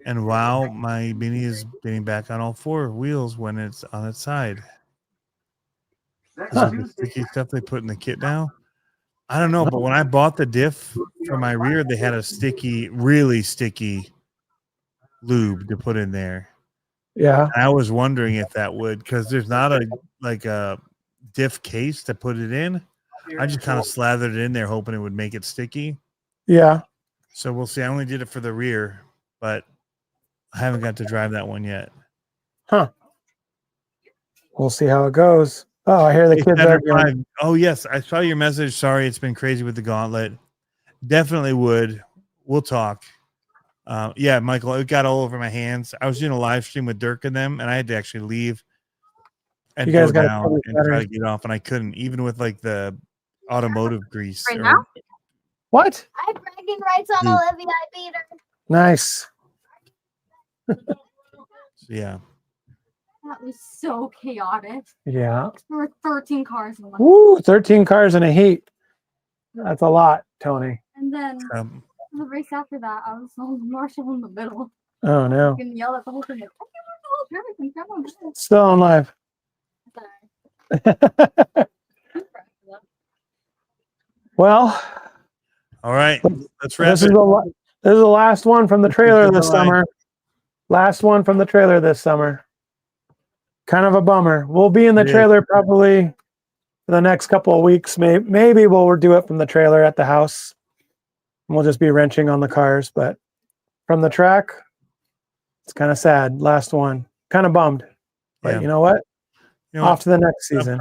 And wow, my Beanie is getting back on all four wheels when it's on its side. Is it the sticky stuff they put in the kit now? I don't know, but when I bought the diff for my rear, they had a sticky, really sticky lube to put in there. Yeah. And I was wondering if that would, because there's not a diff case to put it in. I just kind of slathered it in there, hoping it would make it sticky. Yeah. So we'll see. I only did it for the rear, but I haven't got to drive that one yet. Huh. We'll see how it goes. Oh, I hear the kids arguing. Oh, yes. I saw your message. Sorry, it's been crazy with the Gauntlet. Definitely would. We'll talk. Yeah, Michael, it got all over my hands. I was doing a live stream with Dirk and them, and I had to actually leave and You guys go got down and try to get off, and I couldn't, even with like the automotive grease. Right now? What? I have bragging rights on Dude. Olivia. I beat her. Nice. Yeah. That was so chaotic. Yeah. There were 13 cars in one. Woo, 13 cars in a heat. That's a lot, Tony. And then Um, the race after that, I was Marshall in the middle. Oh no. And yell at the whole thing. Like, I can't work the whole traffic and come on. Still on live. Well, all right. Let's wrap this is it. this is the last one from the trailer this All right. summer. Last one from the trailer this summer. Kind of a bummer. We'll be in the It is. trailer probably for the next couple of weeks. Maybe we'll do it from the trailer at the house. We'll just be wrenching on the cars, but from the track, it's kind of sad. Last one. Kind of bummed. But Yeah. you know what? You know what? Off to the next season.